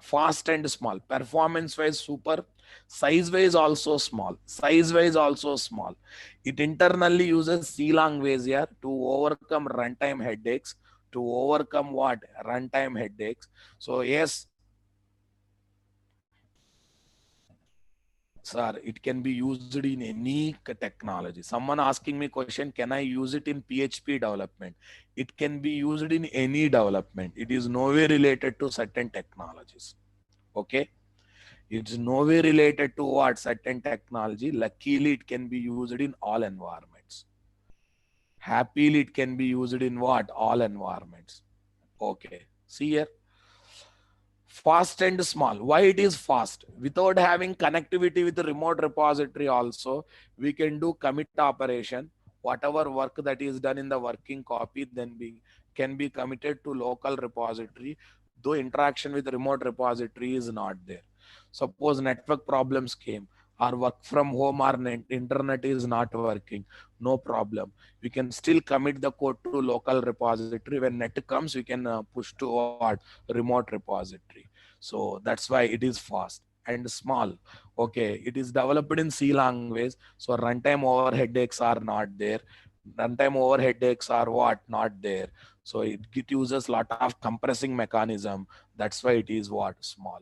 Fast and small, performance wise super, size wise also small, size wise also small. It internally uses C language here to overcome runtime headaches, to overcome what? Runtime headaches. So yes, sir, it can be used in any technology. Someone asking me question, can I use it in PHP development? It can be used in any development. It is nowhere related to certain technologies. Okay. It's nowhere related to what? Certain technology. Luckily, it can be used in all environments. Happily, it can be used in what? All environments. Okay. See here. Fast and small. Why it is fast? Without having connectivity with the remote repository also, we can do commit operation. Whatever work that is done in the working copy can be committed to local repository, though interaction with remote repository is not there. Suppose network problems came, or work from home or internet is not working, no problem. We can still commit the code to local repository. When net comes, we can push to what? Remote repository. So that's why it is fast and small. Okay, it is developed in C language, so runtime overheadaches are not there. Runtime overheadaches are what? Not there. So it uses lot of compressing mechanism. That's why it is what? Small.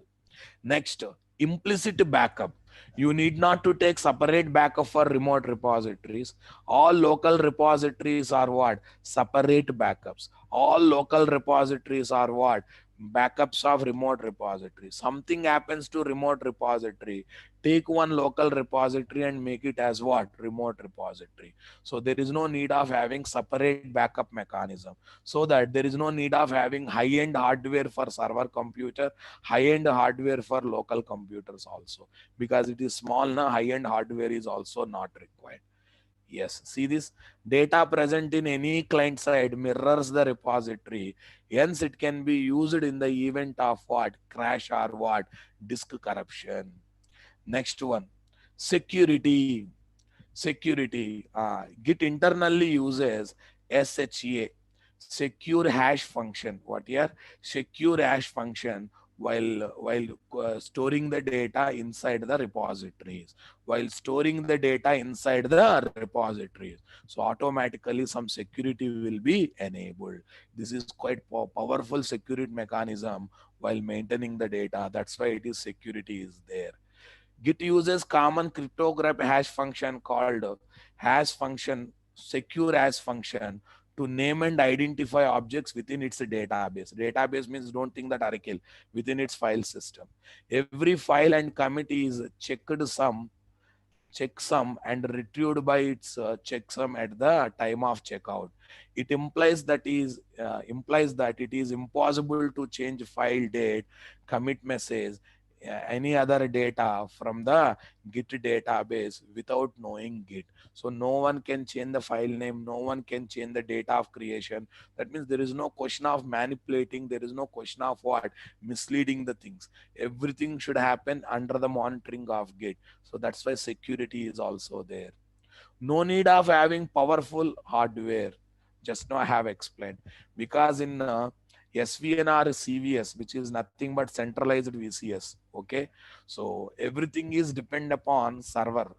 Next, implicit backup. You need not to take separate backup for remote repositories. All local repositories are what? Separate backups. All local repositories are what? Backups of remote repository. Something happens to remote repository, take one local repository and make it as what? Remote repository. So there is no need of having separate backup mechanism, so that there is no need of having high-end hardware for server computer, high-end hardware for local computers also, because it is small now. High-end hardware is also not required. Yes, see this data present in any client side mirrors the repository. Hence, it can be used in the event of what? Crash or what? Disk corruption. Next one, security. Security. Git internally uses SHA, secure hash function. What here? Secure hash function while storing the data inside the repositories. While storing the data inside the repositories, so automatically some security will be enabled. This is quite powerful security mechanism while maintaining the data. That's why it is security is there. Git uses common cryptographic hash function called hash function, secure hash function, to name and identify objects within its database. Database means don't think that Oracle, within its file system. Every file and commit is checked some checksum and retrieved by its checksum at the time of checkout. It implies that it is impossible to change file date, commit message, any other data from the Git database without knowing Git. So no one can change the file name, no one can change the data of creation. That means there is no question of manipulating, there is no question of what misleading the things. Everything should happen under the monitoring of Git. So that's why security is also there. No need of having powerful hardware. Just now I have explained. Because in SVN or CVS, which is nothing but centralized VCS, okay? So everything is depend upon server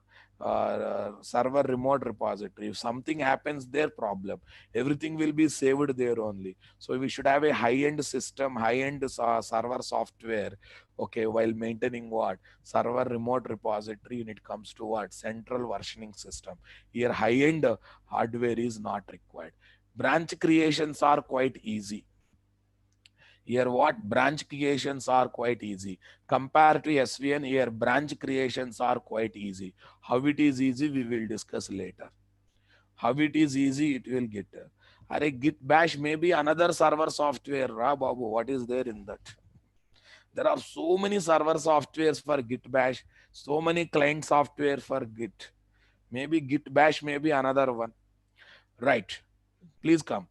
remote repository. If something happens, their problem. Everything will be saved there only. So we should have a high-end system, high-end server software, okay, while maintaining what? Server remote repository when it comes to what? Central versioning system. Here high-end hardware is not required. Branch creations are quite easy. Here what? Branch creations are quite easy. Compared to SVN, here branch creations are quite easy. How it is easy, we will discuss later. How it is easy, it will get. Are Git bash may be another server software, Ra Babu. What is there in that? There are so many server softwares for Git bash, so many client software for Git. Maybe Git bash may be another one. Right. Please come.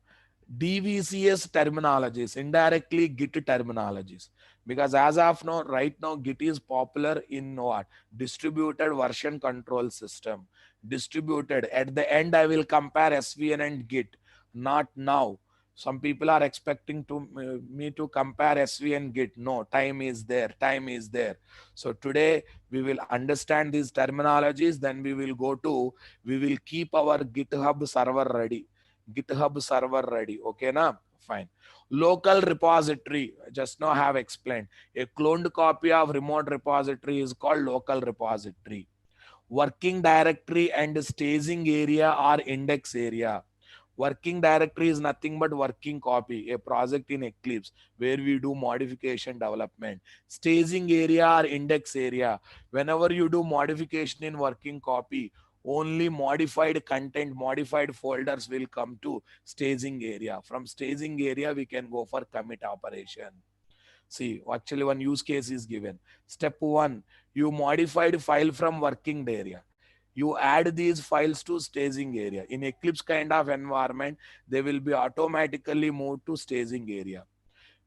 DVCS terminologies, indirectly Git terminologies. Because as of now, right now, Git is popular in what? Distributed version control system. Distributed. At the end, I will compare SVN and Git. Not now. Some people are expecting to me to compare SV and Git. No, time is there. Time is there. So today we will understand these terminologies. Then we will keep our GitHub server ready. GitHub server ready. Okay, na? Fine. Local repository. Just now I have explained. A cloned copy of remote repository is called local repository. Working directory and staging area or index area. Working directory is nothing but working copy, a project in Eclipse where we do modification development. Staging area or index area. Whenever you do modification in working copy, only modified content, modified folders will come to staging area. From staging area, we can go for commit operation. See, actually one use case is given. Step one, you modified file from working area. You add these files to staging area. In Eclipse kind of environment, they will be automatically moved to staging area.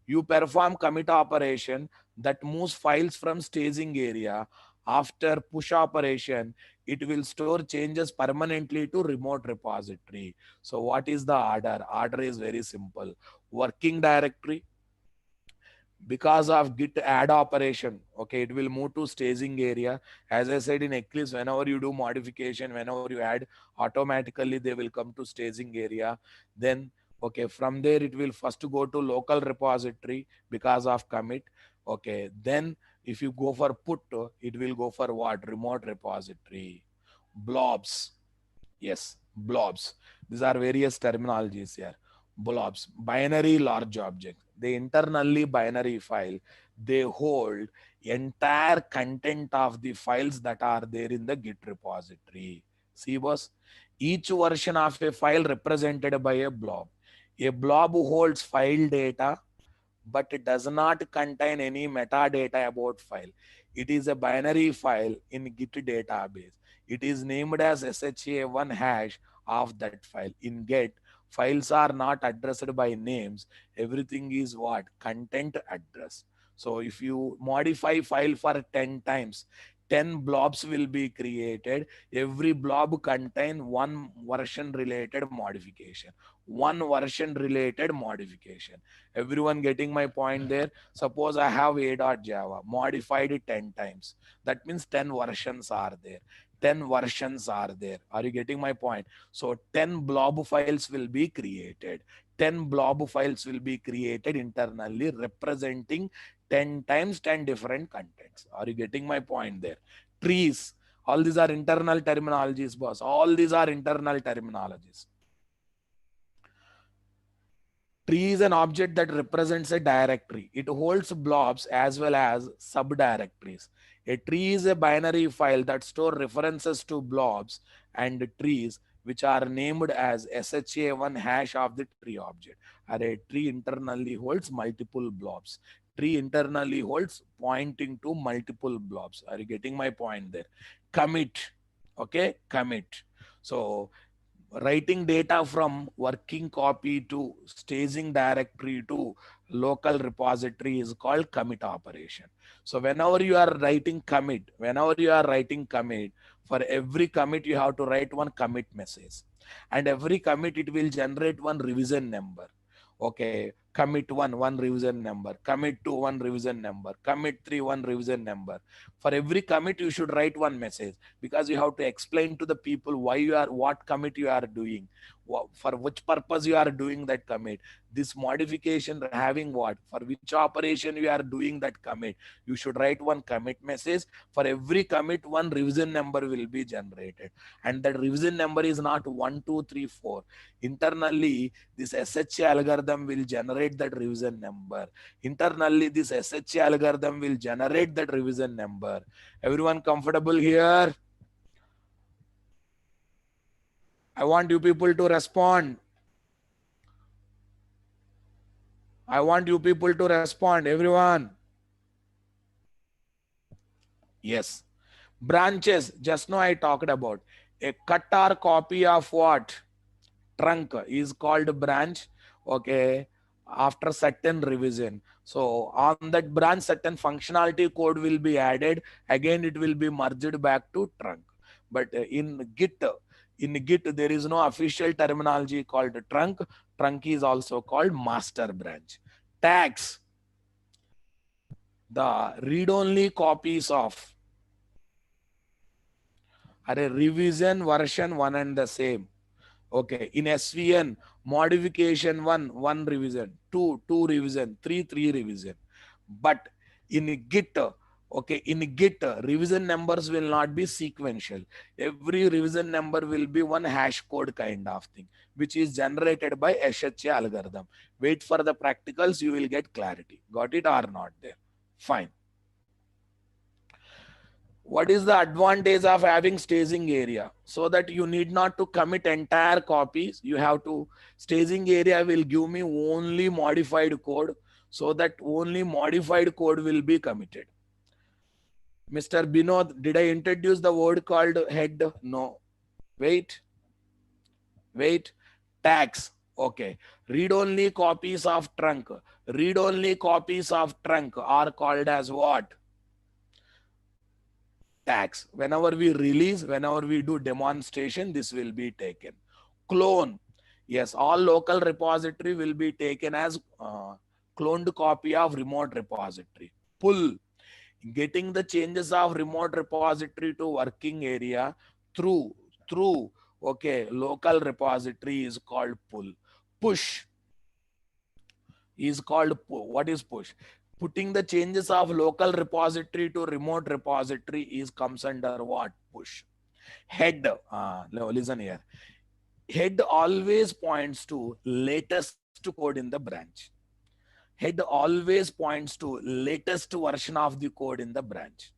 You perform commit operation that moves files from staging area. After push operation, it will store changes permanently to remote repository. So what is the order? Order is very simple. Working directory, because of git add operation, okay, it will move to staging area. As I said, in Eclipse, whenever you do modification, whenever you add, automatically they will come to staging area. Then okay, from there it will first go to local repository because of commit. Okay, then if you go for put, it will go for what? Remote repository. Blobs. Yes, blobs. These are various terminologies here. Blobs, binary large object. They internally binary file. They hold entire content of the files that are there in the Git repository. See, boss, each version of a file represented by a blob. A blob holds file data, but it does not contain any metadata about file. It is a binary file in Git database. It is named as SHA1 hash of that file. In Git, files are not addressed by names. Everything is what? Content address. So if you modify file for 10 times, 10 blobs will be created. Every blob contain one version related modification. One version related modification. Everyone getting my point there? Suppose I have a.java, modified it 10 times. That means 10 versions are there. 10 versions are there. Are you getting my point? So 10 blob files will be created. 10 blob files will be created internally, representing 10 times 10 different contents. Are you getting my point there? Trees. All these are internal terminologies, boss. All these are internal terminologies. Tree is an object that represents a directory. It holds blobs as well as subdirectories. A tree is a binary file that store references to blobs and trees which are named as SHA1 hash of the tree object. A tree internally holds multiple blobs. Tree internally holds pointing to multiple blobs. Are you getting my point there? Commit. Okay, commit. So writing data from working copy to staging directory to local repository is called commit operation. So whenever you are writing commit, for every commit you have to write one commit message, and every commit it will generate one revision number. Okay, commit one revision number, commit 2 one revision number, commit 3 one revision number. For every commit you should write one message, because you have to explain to the people why you are, what commit you are doing, for which purpose you are doing that commit, this modification having what, for which operation you are doing that commit. You should write one commit message. For every commit one revision number will be generated, and that revision number is not 1 2 3 4. Internally this SHA algorithm will generate that revision number. Internally this SHA algorithm will generate that revision number. Everyone comfortable here? I want you people to respond. I want you people to respond, everyone. Yes. Branches, just now I talked about. A cut or copy of what? Trunk is called branch. Okay. After certain revision. So on that branch, certain functionality code will be added. Again, it will be merged back to trunk. But in Git, there is no official terminology called trunk. Trunk is also called master branch. Tags, the read-only copies of are a revision version one and the same. Okay, in SVN, modification one revision, two revision, three revision. But in Git, okay, in Git, revision numbers will not be sequential. Every revision number will be one hash code kind of thing, which is generated by SHA algorithm. Wait for the practicals, you will get clarity. Got it or not there? Fine. What is the advantage of having staging area? So that you need not to commit entire copies. You have to, staging area will give me only modified code, so that only modified code will be committed. Mr. Binod, did I introduce the word called head? No. Wait. Tags. Okay. Read only copies of trunk. Read only copies of trunk are called as what? Tags. Whenever we release, whenever we do demonstration, this will be taken. Clone. Yes, all local repository will be taken as cloned copy of remote repository. Pull. Getting the changes of remote repository to working area through okay, local repository is called pull. Push is called, what is push? Putting the changes of local repository to remote repository is comes under what? Push. Head, listen here. Head always points to latest code in the branch. Head always points to latest version of the code in the branch.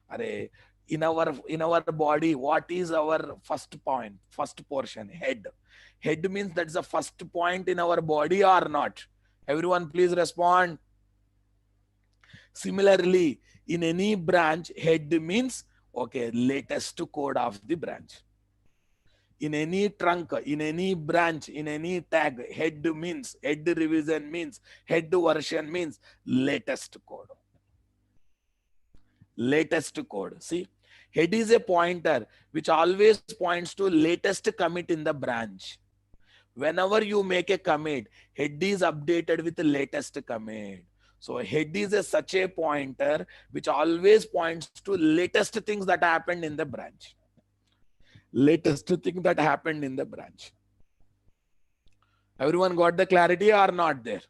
Array, in our body, what is our first point, first portion? Head means that's the first point in our body or not? Everyone please respond. Similarly, in any branch, head means okay, latest code of the branch. In any trunk, in any branch, in any tag, head revision means, head version means latest code. Latest code. See, head is a pointer which always points to latest commit in the branch. Whenever you make a commit, head is updated with the latest commit. So head is such a pointer which always points to latest things that happened in the branch. Latest thing that happened in the branch. Everyone got the clarity or not there?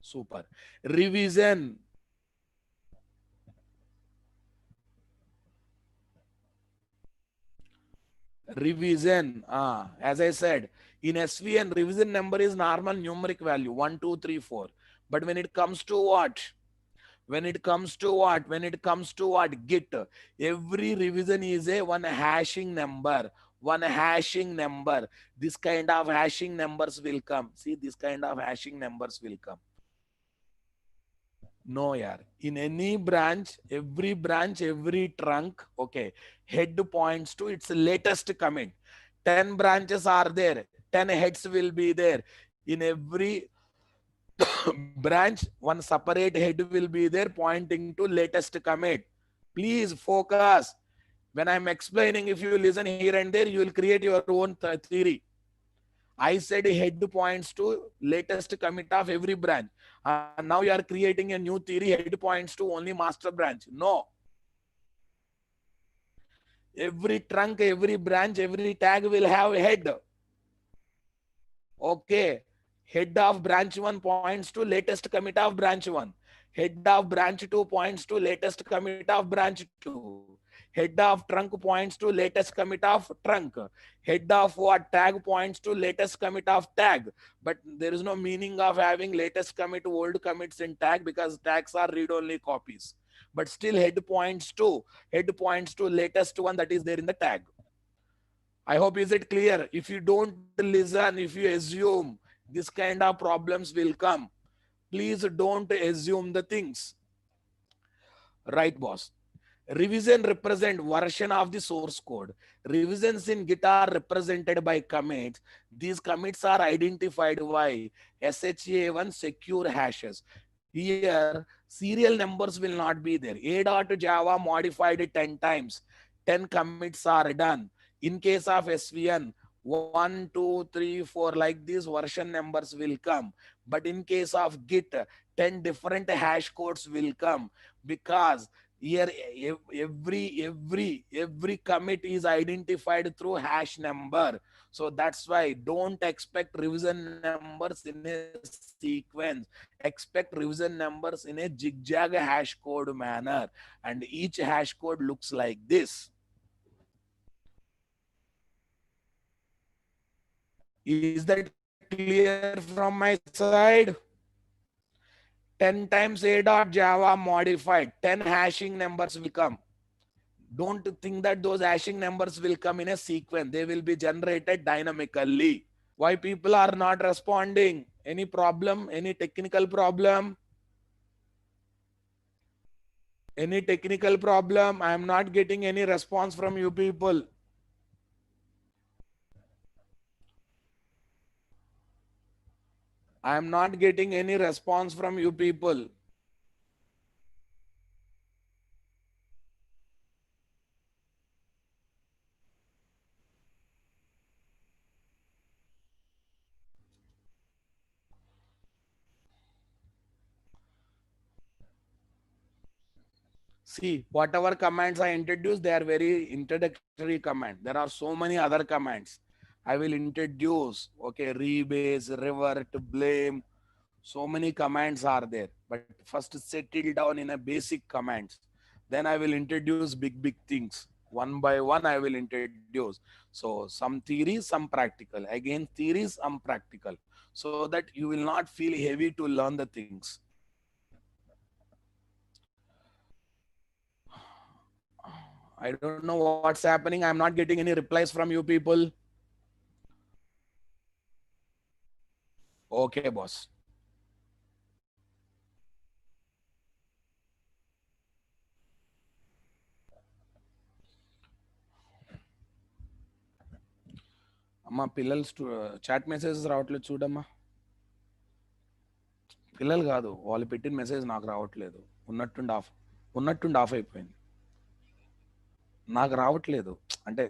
Super. Revision. Revision. As I said, in SVN, revision number is normal numeric value 1, 2, 3, 4. But when it comes to what? When it comes to what? When it comes to what? Git. Every revision is a one hashing number. One hashing number. This kind of hashing numbers will come. See, this kind of hashing numbers will come. No, yaar. In any branch, every trunk, okay, head points to its latest commit. 10 branches are there. 10 heads will be there. In every branch, one separate head will be there pointing to latest commit. Please focus. When I'm explaining, if you listen here and there, you will create your own theory. I said head points to latest commit of every branch. Now you are creating a new theory, head points to only master branch. No. Every trunk, every branch, every tag will have a head. Okay. Head of branch 1 points to latest commit of branch 1. Head of branch 2 points to latest commit of branch 2. Head of trunk points to latest commit of trunk. Head of what? Tag points to latest commit of tag. But there is no meaning of having latest commit, old commits in tag, because tags are read-only copies. But still head points to latest one that is there in the tag. I hope is it clear? If you don't listen, if you assume, this kind of problems will come. Please don't assume the things. Right, boss? Revision represent version of the source code. Revisions in Git are represented by commits. These commits are identified by SHA1 secure hashes. Here, serial numbers will not be there. A.java modified 10 times. 10 commits are done. In case of SVN, 1, 2, 3, 4, like these version numbers will come. But in case of Git, 10 different hash codes will come, because here every commit is identified through hash number. So that's why don't expect revision numbers in a sequence. Expect revision numbers in a zigzag hash code manner, and each hash code looks like this. Is that clear from my side? 10 times a.java modified, 10 hashing numbers will come. Don't think that those hashing numbers will come in a sequence. They will be generated dynamically. Why people are not responding? Any problem? Any technical problem? Any technical problem? I am not getting any response from you people. I am not getting any response from you people. See, whatever commands I introduced, they are very introductory commands. There are so many other commands. I will introduce, okay, rebase, revert, blame. So many commands are there. But first settle down in a basic commands. Then I will introduce big things. One by one, I will introduce. So some theory, some practical. Again, theories, some practical. So that you will not feel heavy to learn the things. I don't know what's happening. I'm not getting any replies from you people. Okay, boss. అమ్మా పిల్లలు chat messages రావట్లేదు చూడమ్మా. పిల్లలు కాదు, వాళ్ళు పెట్టిన message నాకు రావట్లేదు. ఉన్నట్టుండి ఆఫ్ అయిపోయింది. నాకు రావట్లేదు, అంటే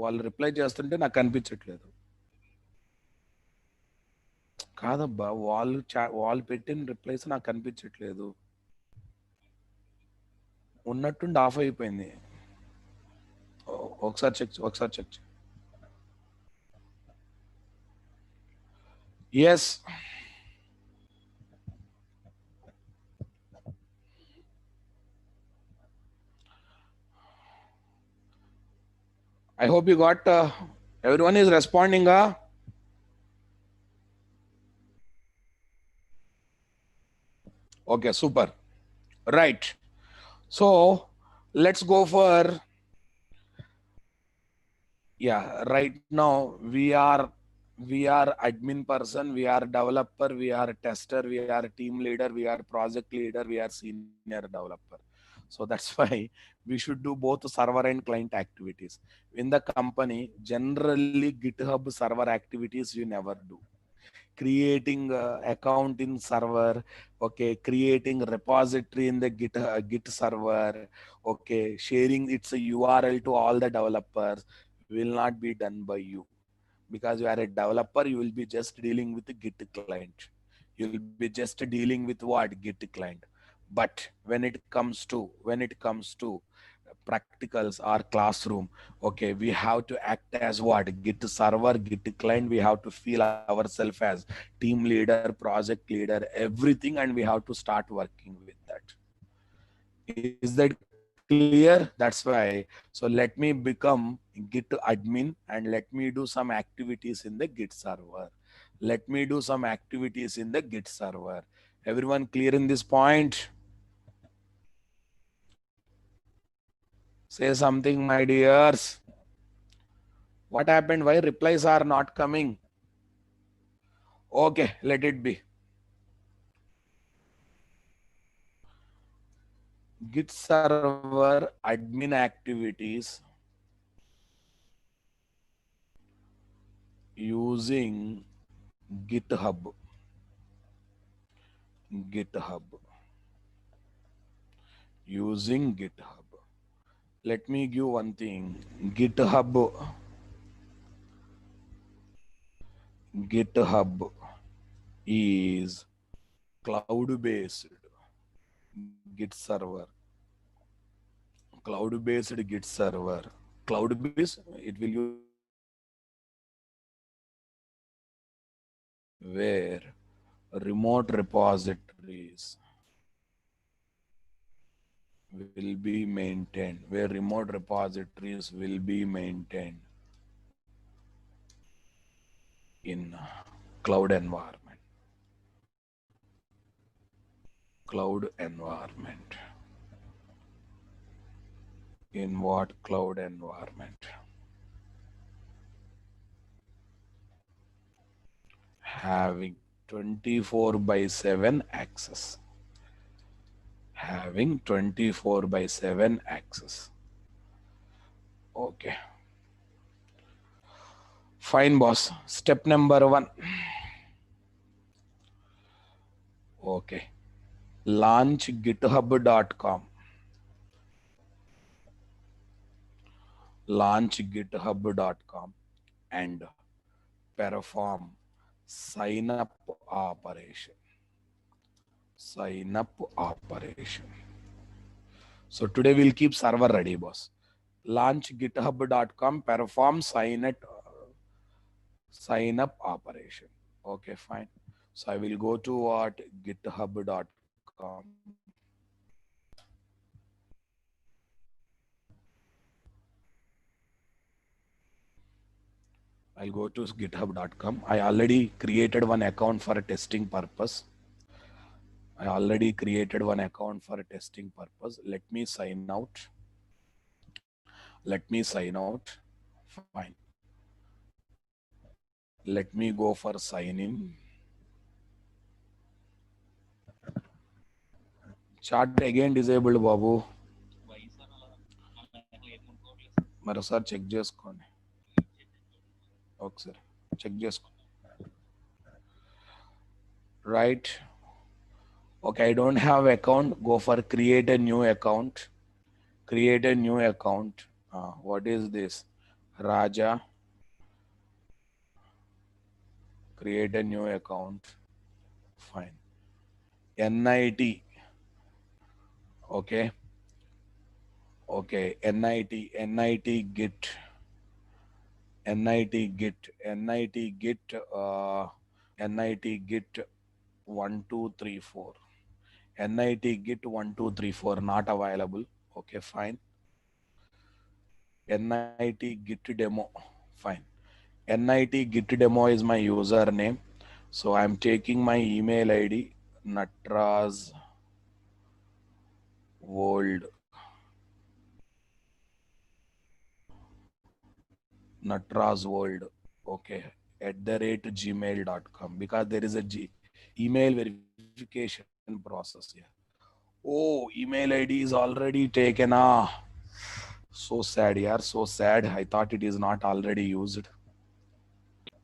వాళ్ళు రిప్లై చేస్తుంటే నాకు కనిపించట్లేదు. కాదబ్బా, వాళ్ళు పెట్టిన రిప్లైస్ నాకు కనిపించట్లేదు. ఉన్నట్టుండి ఆఫ్ అయిపోయింది. ఒకసారి check. Yes. I hope you got, everyone is responding. Okay, super. Right. So let's go for, yeah, right now we are admin person, we are developer, we are tester, we are team leader, we are project leader, we are senior developer. So that's why we should do both server and client activities in the company. Generally GitHub server activities you never do. Creating account in server, okay, creating repository in the git server, okay, sharing its URL to all the developers will not be done by you, because you are a developer. You will be just dealing with the git client. You'll be just dealing with what? Git client. But when it comes to practicals or classroom, okay, we have to act as what? Git server, git client. We have to feel ourselves as team leader, project leader, everything, and we have to start working with that. Is that clear? That's why, so let me become git admin and let me do some activities in the git server. Let me do some activities in the git server. Everyone clear in this point? Say something, my dears. What happened? Why replies are not coming? Okay, let it be. Git server admin activities using GitHub. GitHub. Using GitHub. Let me give one thing. GitHub is cloud-based Git server. Cloud-based Git server. Cloud-based, it will use where remote repositories will be maintained. Where remote repositories will be maintained in cloud environment. Cloud environment. In what cloud environment? Having 24 by 7 access. Having 24 by 7 access. Okay. Fine, boss. Step number 1. Okay. Launch github.com. Launch github.com and perform sign up operation. Sign up operation. So today we'll keep server ready, boss. Launch github.com, perform sign up operation. Okay, fine. So I will go to what? github.com. I'll go to github.com. I already created one account for a testing purpose. Let me sign out. Fine. Let me go for sign in. Chat again disabled, Babu. మరోసారి check చేసుకోండి ఒకసారి check చేసుకో right. Okay, I don't have account. Go for create a new account. What is this? Raja. Create a new account. Fine. NIT. Okay. NIT git. NIT git 1234. NIT git 1234 not available. Okay, fine. NIT git demo. Fine. NIT git demo is my username. So I'm taking my email ID Natraz World. Natraz World. Okay. @gmail.com, because there is a email verification process here. Oh, email ID is already taken. So sad, yaar. So sad. I thought it is not already used.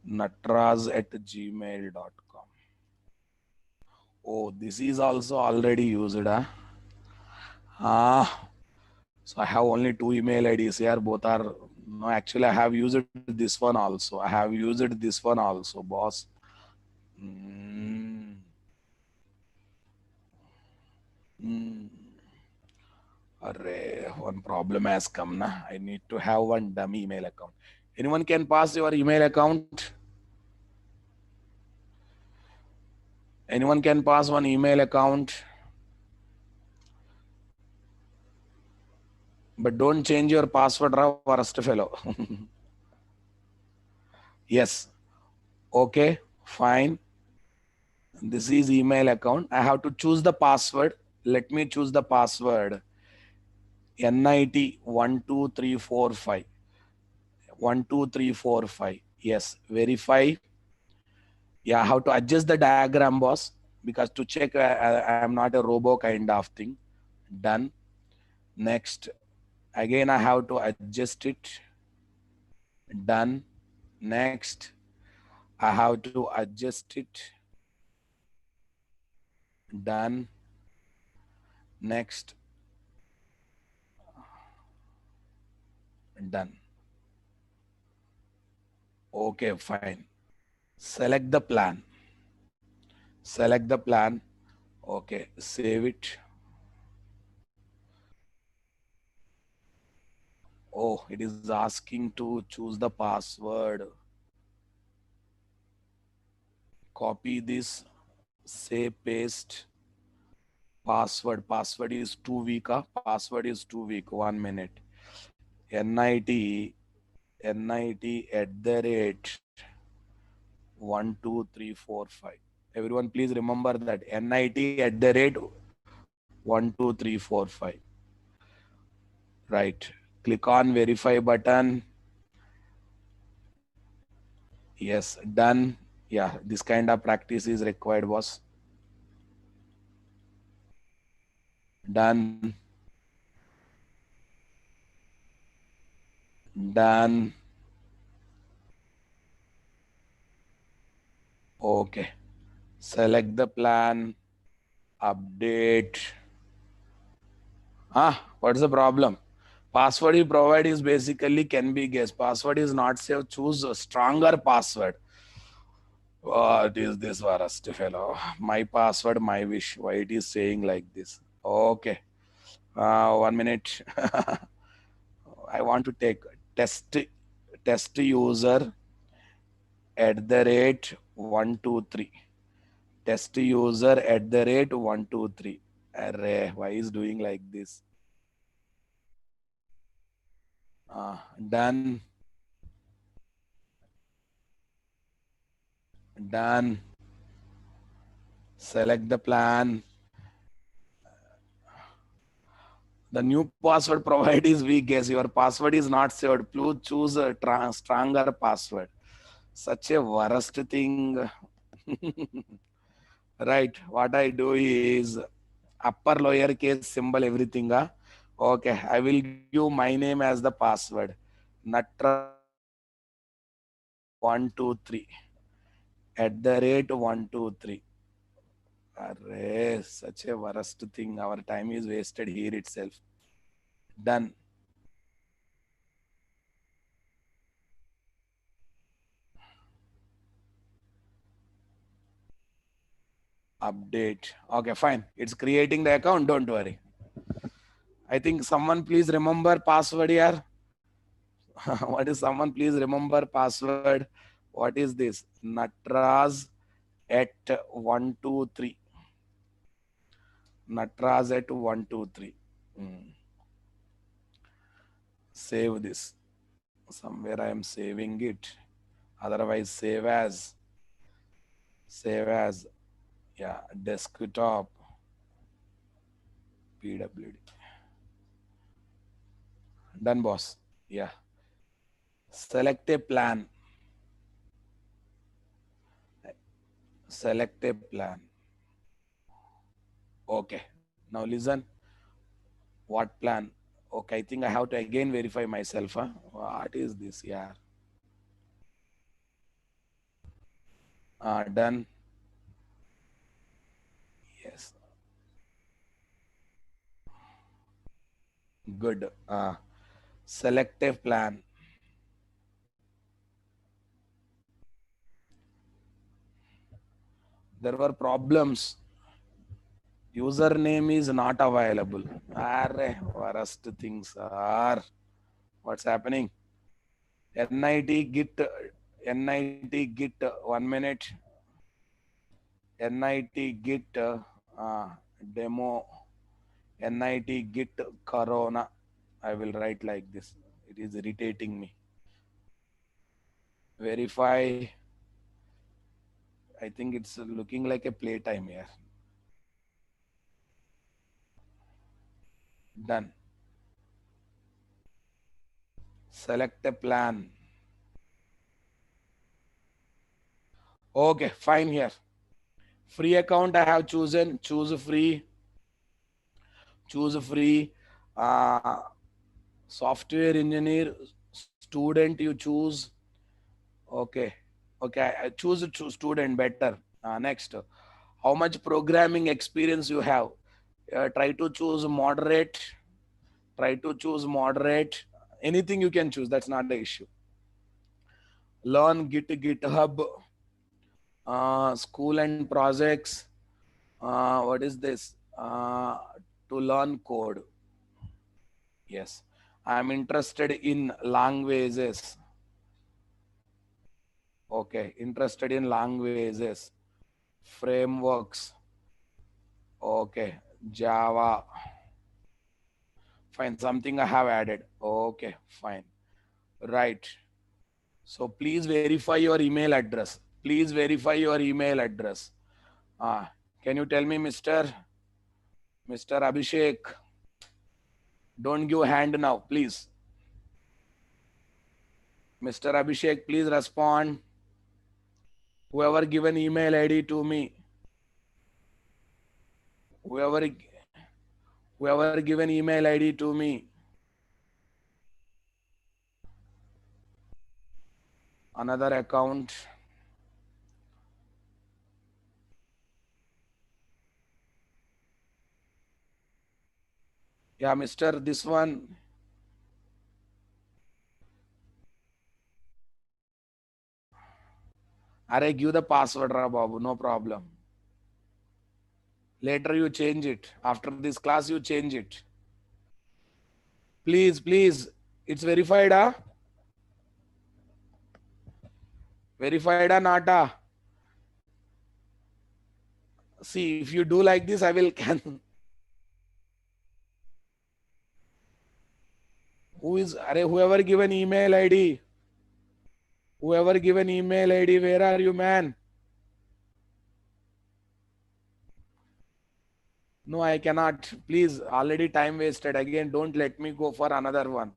Natraz@gmail.com. Oh, this is also already used. Huh? Ah, so I have only two email IDs here. Both are no. Actually, I have used this one also. I have used this one also, boss. Mm, mm. Arre, one problem has come. Na, I need to have one dummy email account. Anyone can pass your email account? Anyone can pass one email account, but don't change your password, worst fellow. Yes. Okay. Fine. This is email account. I have to choose the password. Let me choose the password. NIT 12345. 12345. Yes. Verify. Yeah. How to adjust the diagram, boss? Because to check, I am not a robo kind of thing. Done. Next. Again, I have to adjust it. Done. Next. I have to adjust it. Done. Next. Done. Okay, fine. Select the plan. Select the plan. Okay, save it. Oh, it is asking to choose the password. Copy this. Say paste. Password. Password is too weak. Password is too weak. 1 minute. NIT. NIT @12345. Everyone, please remember that. NIT @12345. Right. Click on verify button. Yes, done. Yeah, this kind of practice is required, boss. Done. Done. Okay. Select the plan. Update. What's the problem? Password you provide is basically can be guessed. Password is not safe. Choose a stronger password. What is this worst fellow? My password, my wish. Why it is saying like this? Okay. 1 minute. I want to take test user @123. Test user @123. Array, why is doing like this? Done. Done. Select the plan. The new password provided is weak. Guess your password is not saved. Please choose a stronger password. Such a worst thing. Right. What I do is upper lower case symbol everything. Okay. I will give my name as the password. Natraz123 @123. Array, such a worst thing. Our time is wasted here itself. Done. Update. Okay, fine. It's creating the account. Don't worry. I think someone please remember password here. What is someone please remember password? What is this? Natraz @123. Natraz @123. Hmm. Save this. Somewhere I am saving it. Otherwise, save as. Save as. Yeah, desktop. PWD. Done, boss. Yeah. Select a plan. Select a plan. Okay. Now listen. What plan? Okay, I think I have to again verify myself. Huh? What is this? Yeah. Done. Yes. Good. Selective plan. There were problems. Username is not available. Arre, worst things are. What's happening? NIT Git. NIT Git. 1 minute. NIT Git. Demo. NIT Git Corona. I will write like this. It is irritating me. Verify. I think it's looking like a playtime here. Done. Select a plan. Okay, fine here. Free account I have chosen. Choose free. Choose free. Uh, Software engineer student you choose. Okay. Okay. I choose student better. Next. How much programming experience you have? Try to choose moderate. Try to choose moderate. Anything you can choose. That's not the issue. Learn GitHub. School and projects. What is this? To learn code. Yes. I'm interested in languages. Okay. Interested in languages. Frameworks. Okay. Java. Fine. Something I have added. Okay. Fine. Right. So please verify your email address. Please verify your email address. Can you tell me, Mr. Abhishek? Don't give hand now, please. Mr. Abhishek, please respond. Whoever given email ID to me, whoever whoever given email ID to me, another account. Yeah, Mr. This one. Array, give the password, Ra Babu, no problem. Later you change it. After this class, you change it. Please, please. It's verified, ah? Verified, ah, Nata? See, if you do like this, I will can. Who is, array, whoever given email ID? Whoever given email ID, where are you, man? No, I cannot. Please, already time wasted. Again, don't let me go for another one.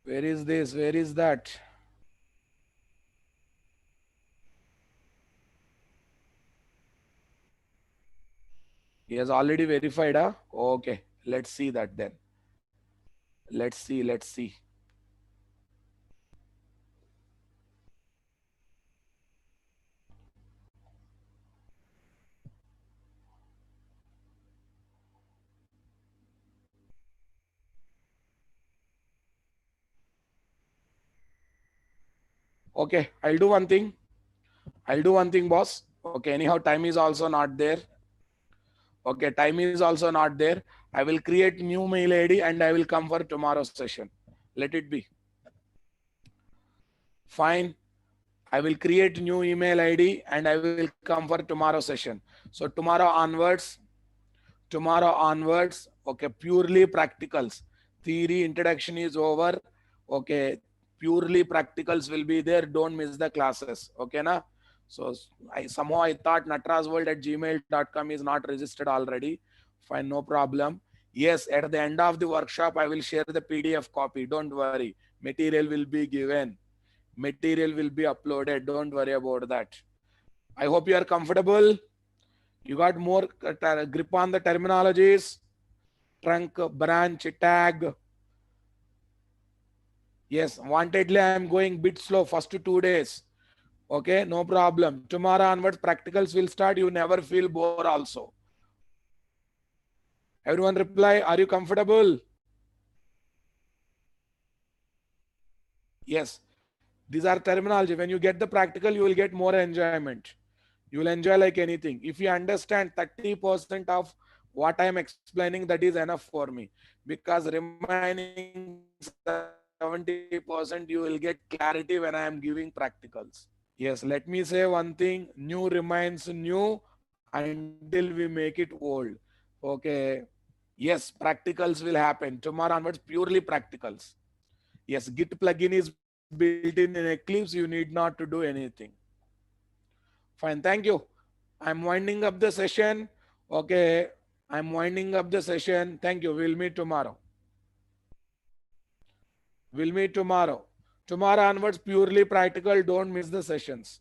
Where is this? Where is that? He has already verified, huh? Okay, let's see that then. Let's see, let's see. Okay, I'll do one thing. I'll do one thing, boss. Okay, anyhow, time is also not there. Okay, time is also not there. I will create new mail ID and I will come for tomorrow's session. Let it be. Fine. I will create new email ID and I will come for tomorrow session. So tomorrow onwards, okay, purely practicals. Theory introduction is over. Okay, purely practicals will be there. Don't miss the classes. Okay, na? So I thought natrasworld@gmail.com is not registered already. Fine, no problem. Yes, at the end of the workshop, I will share the PDF copy. Don't worry. Material will be given. Material will be uploaded. Don't worry about that. I hope you are comfortable. You got more grip on the terminologies. Trunk, branch, tag. Yes, wantedly I am going bit slow first 2 days. Okay, no problem. Tomorrow onwards, practicals will start. You never feel bored also. Everyone reply, are you comfortable? Yes, these are terminology. When you get the practical, you will get more enjoyment. You will enjoy like anything. If you understand 30% of what I am explaining, that is enough for me. Because remaining 70% you will get clarity when I am giving practicals. Yes, let me say one thing, new remains new until we make it old. Okay. Yes, practicals will happen. Tomorrow onwards, purely practicals. Yes, Git plugin is built in Eclipse. You need not to do anything. Fine, thank you. I'm winding up the session. Okay, I'm winding up the session. Thank you. We'll meet tomorrow. We'll meet tomorrow. Tomorrow onwards, purely practical. Don't miss the sessions.